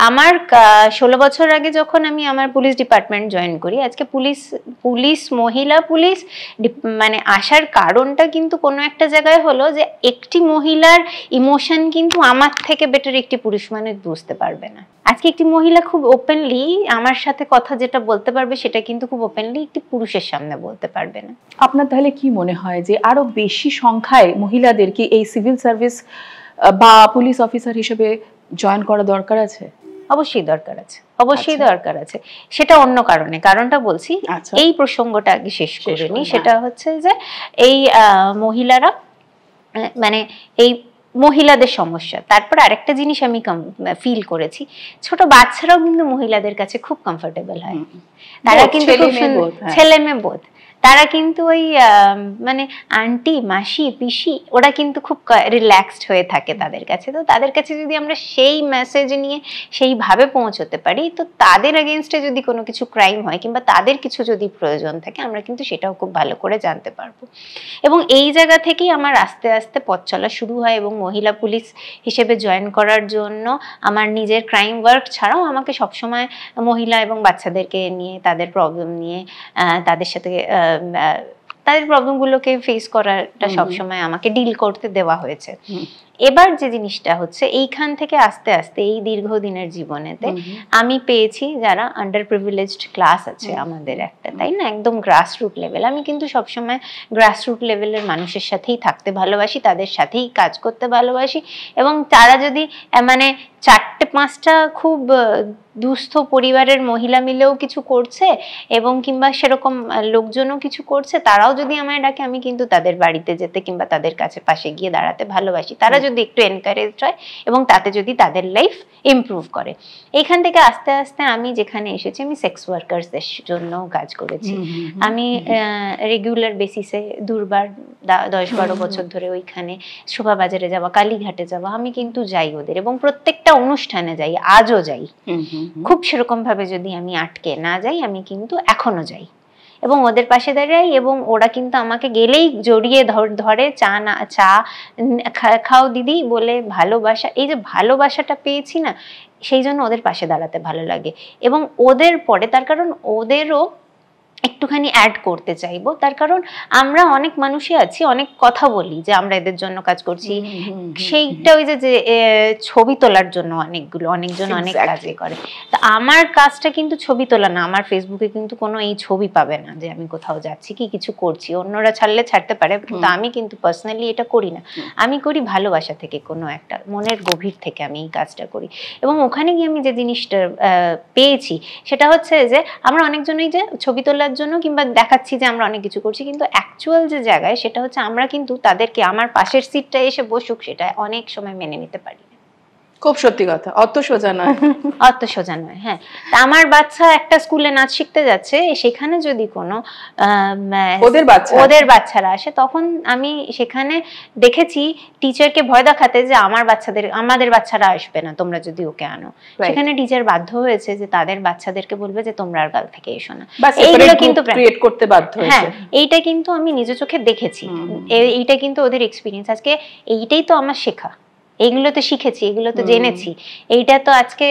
আমার 16 বছর আগে যখন আমি আমার পুলিশ ডিপার্টমেন্ট জয়েন করি, আজকে মহিলা পুলিশ মানে আসার কারণটা কিন্তু কোনো একটা জায়গায় হলো যে একটি মহিলার ইমোশন কিন্তু আমার থেকে বেটার একটি পুরুষ মানুষ বুঝতে পারবে না। আজকে একটি মহিলা খুব ওপেনলি আমার সাথে কথা যেটা বলতে পারবে, সেটা কিন্তু খুব ওপেনলি একটি পুরুষের সামনে বলতে পারবে না। আপনার তাহলে কি মনে হয় যে আরো বেশি সংখ্যায় মহিলাদেরকে এই সিভিল সার্ভিস বা পুলিশ অফিসার হিসেবে জয়েন করা দরকার আছে? অবশ্যই দরকার আছে, অবশ্যই দরকার আছে। সেটা অন্য কারণে, কারণটা বলছি, এই প্রসঙ্গটা আগে শেষ করে নি। সেটা হচ্ছে যে এই মহিলারা মানে এই মহিলাদের সমস্যা। তারপর আরেকটা জিনিস আমি ফিল করেছি, ছোট বাচ্চারাও কিন্তু মহিলাদের কাছে খুব কমফোর্টেবল হয়। তারা কিন্তু খুব ছেলে মেয়ে বোধ, তারা কিন্তু ওই মানে আন্টি মাসি পিসি ওরা কিন্তু খুব রিল্যাক্সড হয়ে থাকে তাদের কাছে। তো তাদের কাছে যদি আমরা সেই মেসেজ নিয়ে সেইভাবে পৌঁছতে পারি, তো তাদের এগেনস্টে যদি কোনো কিছু ক্রাইম হয় কিংবা তাদের কিছু যদি প্রয়োজন থাকে, আমরা কিন্তু সেটাও খুব ভালো করে জানতে পারবো। এবং এই জায়গা থেকেই আমার আস্তে আস্তে পথ চলা শুরু হয়, এবং মহিলা পুলিশ হিসেবে জয়েন করার জন্য আমার নিজের ক্রাইম ওয়ার্ক ছাড়াও আমাকে সবসময় মহিলা এবং বাচ্চাদেরকে নিয়ে, তাদের প্রবলেম নিয়ে, তাদের সাথে তাদের প্রবলেমগুলোকে ফেস করাটা সবসময় আমাকে ডিল করতে দেওয়া হয়েছে। এবার যে জিনিসটা হচ্ছে, এইখান থেকে আস্তে আস্তে এই দীর্ঘদিনের জীবনেতে আমি পেয়েছি যারা আন্ডার প্রিভিলেজড ক্লাস আছে আমাদের একটা, তাই না, একদম গ্রাসরুট লেভেল। আমি কিন্তু সবসময় গ্রাসরুট লেভেলের মানুষের সাথেই থাকতে ভালোবাসি, তাদের সাথেই কাজ করতে ভালোবাসি। এবং তারা যদি মানে 4-5টা খুব দুস্থ পরিবারের মহিলা মিলেও কিছু করছে এবং কিংবা সেরকম লোকজনও কিছু করছে, তারাও যদি আমায় ডাকে, আমি কিন্তু তাদের বাড়িতে যেতে কিংবা তাদের কাছে পাশে গিয়ে দাঁড়াতে ভালোবাসি, তারা যদি একটু এনকারেজ হয় এবং তাতে যদি তাদের লাইফ ইমপ্রুভ করে। এইখান থেকে আস্তে আস্তে আমি যেখানে এসেছি, আমি সেক্স ওয়ার্কার্সদের জন্য কাজ করেছি। আমি রেগুলার বেসিসে দুর্বার 10-12 বছর ধরে ওইখানে শোভাবাজারে যাওয়া, কালীঘাটে যাওয়া, আমি কিন্তু যাই ওদের, এবং প্রত্যেকটা অনুষ্ঠানে যাই, আজও যাই। খুব সেরকম ভাবে যদি আমি আটকে না যাই, আমি কিন্তু এখনো যাই এবং ওদের পাশে দাঁড়াই, এবং ওরা কিন্তু আমাকে গেলেই জড়িয়ে ধরে, চা খাও দিদি বলে ভালোবাসা, এই যে ভালোবাসাটা পেয়েছি না, সেই জন্য ওদের পাশে দাঁড়াতে ভালো লাগে। এবং ওদের পরে, তার কারণ ওদেরও একটুখানি অ্যাড করতে চাইবো, তার কারণ আমরা অনেক মানুষই আছি, অনেক কথা বলি যে আমরা এদের জন্য কাজ করছি, সেইটা ওই যে ছবি তোলার জন্য অনেকজন অনেক কাজে করে। তো আমার কাজটা কিন্তু ছবি তোলা না, আমার ফেসবুকে কিন্তু কোনো এই ছবি পাবে না যে আমি কোথাও যাচ্ছি কি কিছু করছি, অন্যরা ছাড়লে ছাড়তে পারে, কিন্তু আমি কিন্তু পার্সোনালি এটা করি না। আমি করি ভালোবাসা থেকে, কোনো একটা মনের গভীর থেকে আমি এই কাজটা করি। এবং ওখানে গিয়ে আমি যে জিনিসটা পেয়েছি সেটা হচ্ছে যে আমরা অনেকজনই যে ছবি তোলার জন্য কিংবা দেখাচ্ছি যে আমরা অনেক কিছু করছি, কিন্তু অ্যাকচুয়াল যে জায়গায় সেটা হচ্ছে আমরা কিন্তু তাদেরকে আমার পাশের সিটটা এসে বসুক সেটা অনেক সময় মেনে নিতে পারি না। খুব সত্যি কথা, অত সোজা নয়, অত সোজা নয়। হ্যাঁ, তা আমার বাচ্চা একটা স্কুলে নাচ শিখতে যাচ্ছে, সেখানে যদি কোনো ওদের বাচ্চারা আসে, তখন আমি সেখানে দেখেছি টিচারকে ভয় দেখাতে যে আমাদের বাচ্চারা আসবে না, তোমরা যদি ওকে আনো। সেখানে টিচার বাধ্য হয়েছে যে তাদের বাচ্চাদেরকে বলবে যে তোমরা আর কাল থেকে এসো না। এইগুলো কিন্তু ক্রিয়েট করতে বাধ্য হয়েছে। হ্যাঁ, এইটা কিন্তু আমি নিজে চোখে দেখেছি, এইটা কিন্তু ওদের এক্সপিরিয়েন্স। আজকে এইটাই তো আমার শেখা, এইগুলো তো শিখেছি, এগুলো তো জেনেছি। এইটা তো আজকে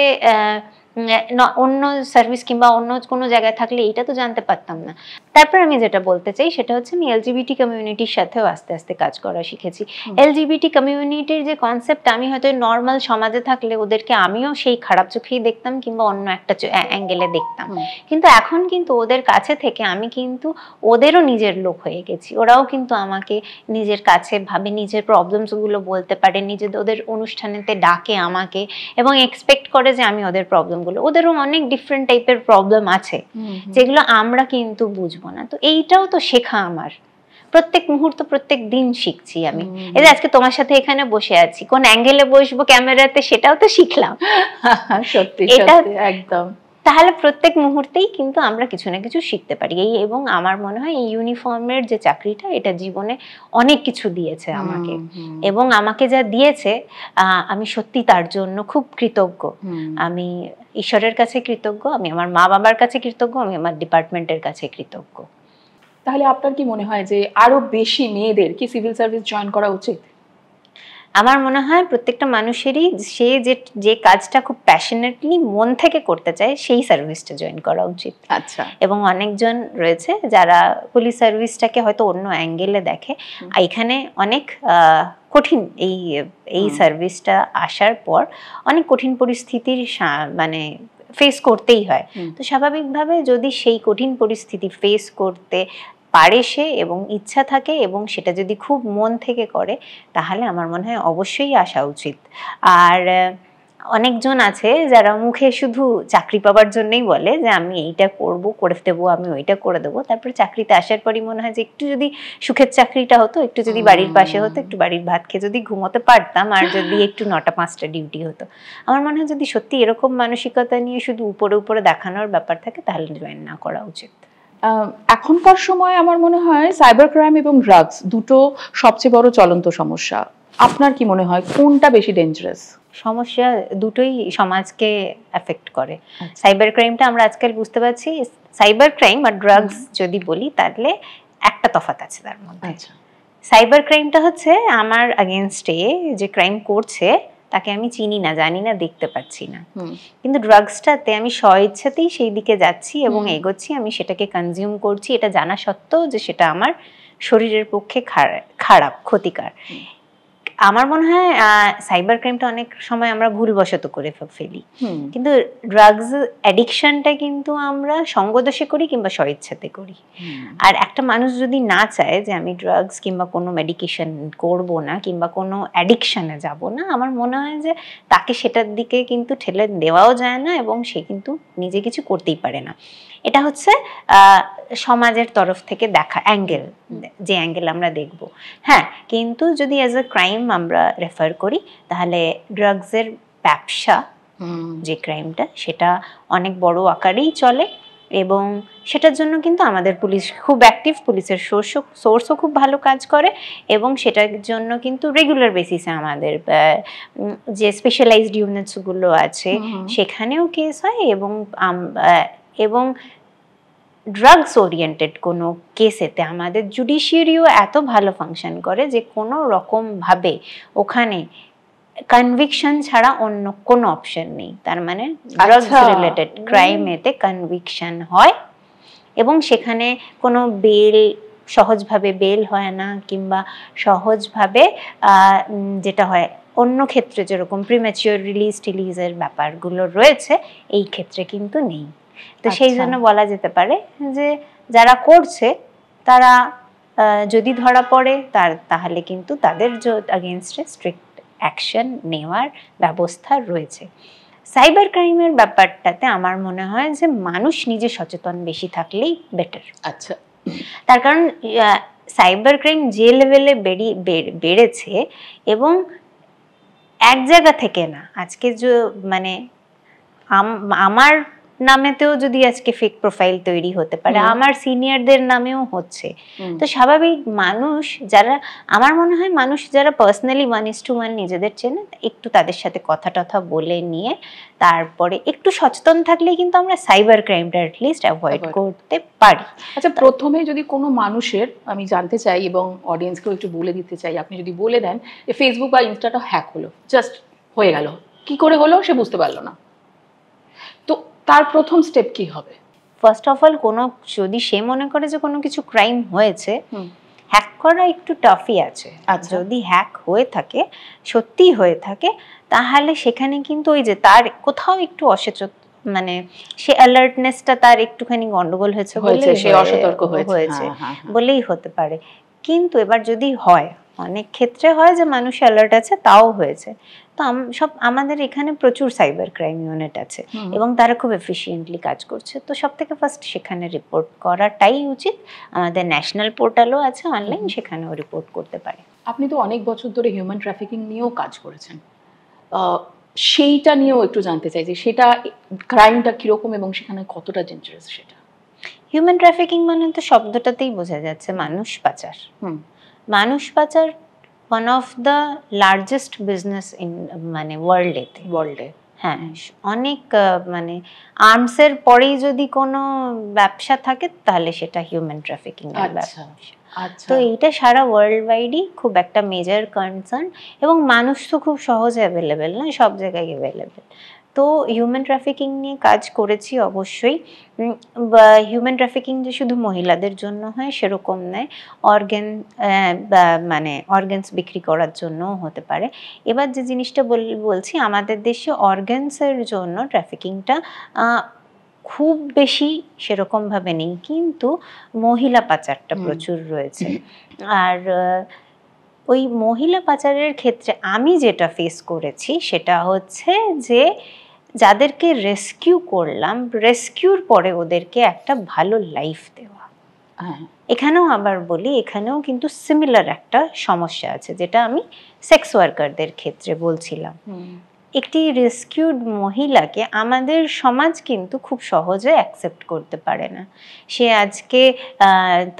অন্য সার্ভিস কিংবা অন্য কোনো জায়গায় থাকলে এইটা তো জানতে পারতাম না। তারপর আমি যেটা বলতে চাই সেটা হচ্ছে, আমি এলজিবিটি কমিউনিটির সাথেও আস্তে আস্তে কাজ করা শিখেছি। এলজিবিটি কমিউনিটির যে কনসেপ্ট, আমি হয়তো নর্মাল সমাজে থাকলে ওদেরকে আমিও সেই খারাপ চোখেই দেখতাম কিংবা অন্য একটা অ্যাঙ্গেলে দেখতাম, কিন্তু এখন কিন্তু ওদের কাছে থেকে আমি কিন্তু ওদেরও নিজের লোক হয়ে গেছি। ওরাও কিন্তু আমাকে নিজের কাছে ভাবে, নিজের প্রবলেমসগুলো বলতে পারে, ওদের অনুষ্ঠানেতে ডাকে আমাকে এবং এক্সপেক্ট করে যে আমি ওদের প্রবলেমগুলো, ওদেরও অনেক ডিফারেন্ট টাইপের প্রবলেম আছে যেগুলো আমরা কিন্তু বুঝবো না। তো এইটাও তো শেখা আমার, প্রত্যেক মুহূর্ত প্রত্যেক দিন শিখছি আমি। এই যে আজকে তোমার সাথে এখানে বসে আছি, কোন অ্যাঙ্গেলে বসবো ক্যামেরাতে সেটাও তো শিখলাম। সত্যি এটা একদম। তাহলে প্রত্যেক মুহূর্তেই কিন্তু আমরা কিছু না কিছু শিখতে পারি। এবং আমার মনে হয় এই ইউনিফর্মের যে চাকরিটা, এটা জীবনে অনেক কিছু দিয়েছে আমাকে, এবং আমাকে যা দিয়েছে আমি সত্যি তার জন্য খুব কৃতজ্ঞ। আমি ঈশ্বরের কাছে কৃতজ্ঞ, আমি আমার মা বাবার কাছে কৃতজ্ঞ, আমি আমার ডিপার্টমেন্টের কাছে কৃতজ্ঞ। তাহলে আপনার কি মনে হয় যে আরো বেশি মেয়েদের কি সিভিল সার্ভিস জয়েন করা উচিত? আমার মনে হয় প্রত্যেকটা মানুষেরই সে যে কাজটা খুব প্যাশনেটলি মন থেকে করতে চায় সেই সার্ভিসটা জয়েন করা উচিত। আচ্ছা। এবং অনেকজন রয়েছে যারা পুলিশ সার্ভিসটাকে হয়তো অন্য অ্যাঙ্গেলে দেখে। এখানে অনেক কঠিন এই সার্ভিসটা আসার পর অনেক কঠিন পরিস্থিতির মানে ফেস করতেই হয়। তো স্বাভাবিকভাবে যদি সেই কঠিন পরিস্থিতি ফেস করতে পারে সে এবং ইচ্ছা থাকে এবং সেটা যদি খুব মন থেকে করে, তাহলে আমার মনে হয় অবশ্যই আসা উচিত। আর অনেকজন আছে যারা মুখে শুধু চাকরি পাওয়ার জন্যই বলে যে আমি এইটা করব, করে দেবো, আমি ওইটা করে দেবো, তারপরে চাকরিতে আসার পরই মনে হয় যে একটু যদি সুখের চাকরিটা হতো, একটু যদি বাড়ির পাশে হতো, একটু বাড়ির ভাত খেয়ে যদি ঘুমোতে পারতাম, আর যদি একটু 9টা-5টা ডিউটি হতো। আমার মনে হয় যদি সত্যি এরকম মানসিকতা নিয়ে শুধু উপরে উপরে দেখানোর ব্যাপার থাকে তাহলে জয়েন না করা উচিত। এখনকার সময় আমার মনে হয় সাইবার ক্রাইম এবং ড্রাগস দুটো সবচেয়ে বড় চলন্ত সমস্যা। আপনার কি মনে হয় কোনটা বেশি ডেঞ্জারাস? সমস্যা দুটোই সমাজকে এফেক্ট করে। সাইবার ক্রাইমটা আমরা আজকাল বুঝতে পারছি, সাইবার ক্রাইম আর ড্রাগস যদি বলি তাহলে একটা তফাৎ আছে তার মধ্যে। সাইবার ক্রাইমটা হচ্ছে আমার আগেনস্টে যে ক্রাইম করছে তাকে আমি চিনি না, জানি না, দেখতে পাচ্ছি না, কিন্তু ড্রাগসটাতে আমি স্বইচ্ছাতেই সেই দিকে যাচ্ছি এবং এগোচ্ছি, আমি সেটাকে কনজিউম করছি এটা জানা সত্ত্বেও যে সেটা আমার শরীরের পক্ষে খারাপ, ক্ষতিকর। আমার মনে হয় সাইবার ক্রাইমটা অনেক সময় আমরা ভুলবশত করে ফেলি, কিন্তু ড্রাগস অ্যাডিকশনটা কিন্তু আমরা সঙ্গদোষে করি কিংবা স্বইচ্ছাতে করি। আর একটা মানুষ যদি না চায় যে আমি ড্রাগস কিংবা কোনো মেডিকেশন করব না কিংবা কোনো অ্যাডিকশনে যাব না, আমার মনে হয় যে তাকে সেটার দিকে কিন্তু ঠেলে দেওয়াও যায় না এবং সে কিন্তু নিজে কিছু করতেই পারে না। এটা হচ্ছে সমাজের তরফ থেকে দেখা অ্যাঙ্গেল, যে অ্যাঙ্গেল আমরা দেখব। হ্যাঁ, কিন্তু যদি অ্যাজ এ ক্রাইম আমরা রেফার করি তাহলে ড্রাগসের ব্যবসা যে ক্রাইমটা সেটা অনেক বড় আকারেই চলে এবং সেটার জন্য কিন্তু আমাদের পুলিশ খুব অ্যাক্টিভ, পুলিশের সোর্সও খুব ভালো কাজ করে এবং সেটার জন্য কিন্তু রেগুলার বেসিসে আমাদের যে স্পেশালাইজড ইউনিটসগুলো আছে সেখানেও কেস হয় এবং ড্রাগস ওরিয়েন্টেড কোনো কেসেতে আমাদের জুডিশিয়ারিও এত ভালো ফাংশন করে যে কোনো রকমভাবে ওখানে কনভিকশন ছাড়া অন্য কোনো অপশন নেই। তার মানে ড্রাগস রিলেটেড ক্রাইমেতে কনভিকশন হয় এবং সেখানে কোনো সহজভাবে বেল হয় না কিংবা সহজভাবে যেটা হয় অন্য ক্ষেত্রে যেরকম প্রিম্যাচিওর রিলিজের ব্যাপারগুলো রয়েছে এই ক্ষেত্রে কিন্তু নেই। তো সেই জন্য বলা যেতে পারে যে যারা করছে তারা যদি ধরা পড়ে তাহলে কিন্তু তাদের আগেনস্টে স্ট্রিক্ট অ্যাকশন নেওয়ার ব্যবস্থা রয়েছে। সাইবার ক্রাইমের ব্যাপারটাতে আমার মনে হয় যে মানুষ নিজে সচেতন বেশি থাকলেই বেটার। আচ্ছা, তার কারণ সাইবার ক্রাইম যে লেভেলে বেড়েছে এবং এক জায়গা থেকে না, আজকে যে মানে আমার নামেতেও যদি আজকে ফেক প্রোফাইল তৈরি হতে পারে, আমার সিনিয়রদের নামেও হচ্ছে, তো স্বাভাবিক মানুষ যারা, আমার মনে হয় মানুষ যারা পার্সোনালি 1:1 নিজেদের চেনে একটু তাদের সাথে কথা টথা বলে নিয়ে তারপরে একটু সচেতন থাকলে কিন্তু আমরা সাইবার ক্রাইমটা অ্যাটলিস্ট অ্যাভয়েড করতে পারি। আচ্ছা, প্রথমে যদি কোনো মানুষের, আমি জানতে চাই এবং অডিয়েন্সকেও একটু বলে দিতে চাই, আপনি যদি বলে দেন যে ফেসবুক বা ইনস্টাটা হ্যাক হলো, জাস্ট হয়ে গেল, কি করে হলো সে বুঝতে পারলো না, তো তার প্রথম স্টেপ কি হবে? ফার্স্ট অফ অল যদি সে মনে করে যে কোনো কিছু ক্রাইম হয়েছে, হ্যাক করা একটু টাফই আছে। যদি হ্যাক হয়ে থাকে, সত্যি হয়ে থাকে, তাহলে সেখানে কিন্তু ওই যে তার কোথাও একটু অসচেতন, মানে সে অ্যালার্টনেসটা তার একটুখানি গন্ডগোল হয়েছে বলে সে অসতর্ক হয়েছে বলেই হতে পারে। কিন্তু এবার যদি হয়, অনেক ক্ষেত্রে হয় যে মানুষ অ্যালার্ট আছে তাও হয়েছে, তো আমাদের এখানে প্রচুর সাইবার ক্রাইম ইউনিট আছে এবং তারা খুব এফিশিয়েন্টলি কাজ করছে, তো সব থেকে ফার্স্ট সেখানে রিপোর্ট করাটাই উচিত। আমাদের ন্যাশনাল পোর্টালও আছে অনলাইন, সেখানেও রিপোর্ট করতে পারে। আপনি তো অনেক বছর ধরে হিউম্যান ট্রাফিকিং নিয়েও কাজ করেছেন, সেইটা নিয়েও একটু জানতে চাই যে সেটা ক্রাইমটা কিরকম এবং সেখানে কতটা ডেঞ্জারাস সেটা। হিউম্যান ট্রাফিকিং মানে তো শব্দটাতেই বোঝা যাচ্ছে মানুষ পাচার। মানুষ পাচার one of the largest business in মানে ওয়ার্ল্ডে। হ্যাঁ, অনেক মানে আর্মসের পরেই যদি কোনো ব্যবসা থাকে তাহলে সেটা হিউম্যান ট্রাফিকিং এর ব্যবসা। তো এইটা সারা ওয়ার্ল্ড ওয়াইডই খুব একটা মেজর কনসার্ন এবং মানুষ তো খুব সহজে অ্যাভেলেবেল না, সব জায়গায় অ্যাভেলেবেল। তো হিউম্যান ট্রাফিকিং নিয়ে কাজ করেছি অবশ্যই। হিউম্যান ট্রাফিকিং যে শুধু মহিলাদের জন্য হয় সেরকম নয়, অর্গানস বিক্রি করার জন্যও হতে পারে। এবার যে জিনিসটা বলছি, আমাদের দেশে অর্গানসের জন্য ট্রাফিকিংটা খুব বেশি সেরকমভাবে নেই, কিন্তু মহিলা পাচারটা প্রচুর রয়েছে। আর ওই মহিলা পাচারের ক্ষেত্রে আমি যেটা ফেস করেছি সেটা হচ্ছে যে যাদেরকে রেস্কিউ করলাম, রেস্কিউর পরে ওদেরকে একটা ভালো লাইফ দেওয়া। এখানেও আবার বলি, এখানেও কিন্তু সিমিলার একটা সমস্যা আছে, যেটা আমি সেক্স ওয়ার্কারদের ক্ষেত্রে বলছিলাম। একটি রেস্কিউড মহিলাকে আমাদের সমাজ কিন্তু খুব সহজে অ্যাকসেপ্ট করতে পারে না। সে আজকে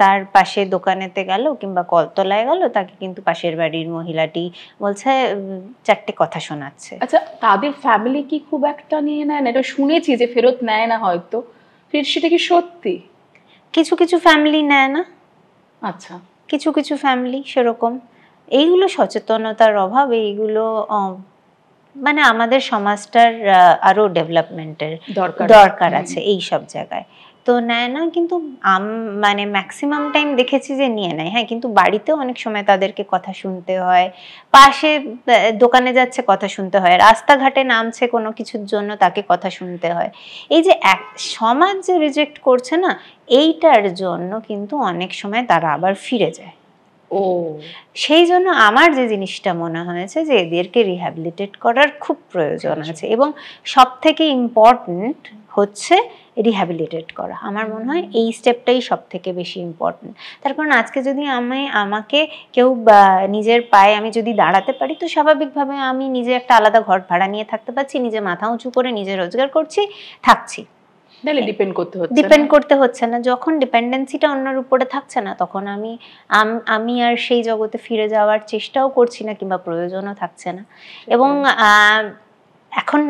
তার পাশে দোকানেতে গেল কিংবা কলতলায় গেল, তাকে কিন্তু পাশের বাড়ির মহিলাটি বলছে, চারটে কথা শোনাচ্ছে। আচ্ছা, তাদের ফ্যামিলি কি খুব একটা নিয়ে নেয় না? এটা শুনেছি যে ফেরত নেয় না হয়তো, সেটা কি সত্যি? কিছু কিছু ফ্যামিলি নেয় না। আচ্ছা, কিছু কিছু ফ্যামিলি সেরকম। এইগুলো সচেতনতার অভাব, এইগুলো মানে আমাদের সমাজটার আরো ডেভেলপমেন্টের দরকার আছে এই সব জায়গায়। তো নেয় না, কিন্তু মানে ম্যাক্সিমাম টাইম দেখেছি যে নিয়ে নেয়। হ্যাঁ, কিন্তু বাড়িতেও অনেক সময় তাদেরকে কথা শুনতে হয়, পাশে দোকানে যাচ্ছে কথা শুনতে হয়, রাস্তাঘাটে নামছে কোনো কিছুর জন্য তাকে কথা শুনতে হয়। এই যে সমাজ যে রিজেক্ট করছে না, এইটার জন্য কিন্তু অনেক সময় তারা আবার ফিরে যায়। সেই জন্য আমার যে জিনিসটা মনে হয়েছে যে এদেরকে রিহ্যাবিলিটেট করার খুব প্রয়োজন আছে, এবং সব থেকে ইম্পর্টেন্ট হচ্ছে রিহ্যাবিলিটেট করা। আমার মনে হয় এই স্টেপটাই সব থেকে বেশি ইম্পর্টেন্ট। তার কারণ আজকে যদি আমাকে কেউ নিজের পায়ে আমি যদি দাঁড়াতে পারি, তো স্বাভাবিকভাবে আমি নিজে একটা আলাদা ঘর ভাড়া নিয়ে থাকতে পারছি, নিজে মাথা উঁচু করে নিজে রোজগার করছি, থাকছি, ডিপেন্ড করতে হচ্ছে না। যখন ডিপেন্ডেন্সিটা অন্যের উপরে থাকছে না, তখন আমি আর সেই জগতে ফিরে যাওয়ার চেষ্টাও করছি না, কিংবা প্রয়োজনও থাকছে না। এবং এখন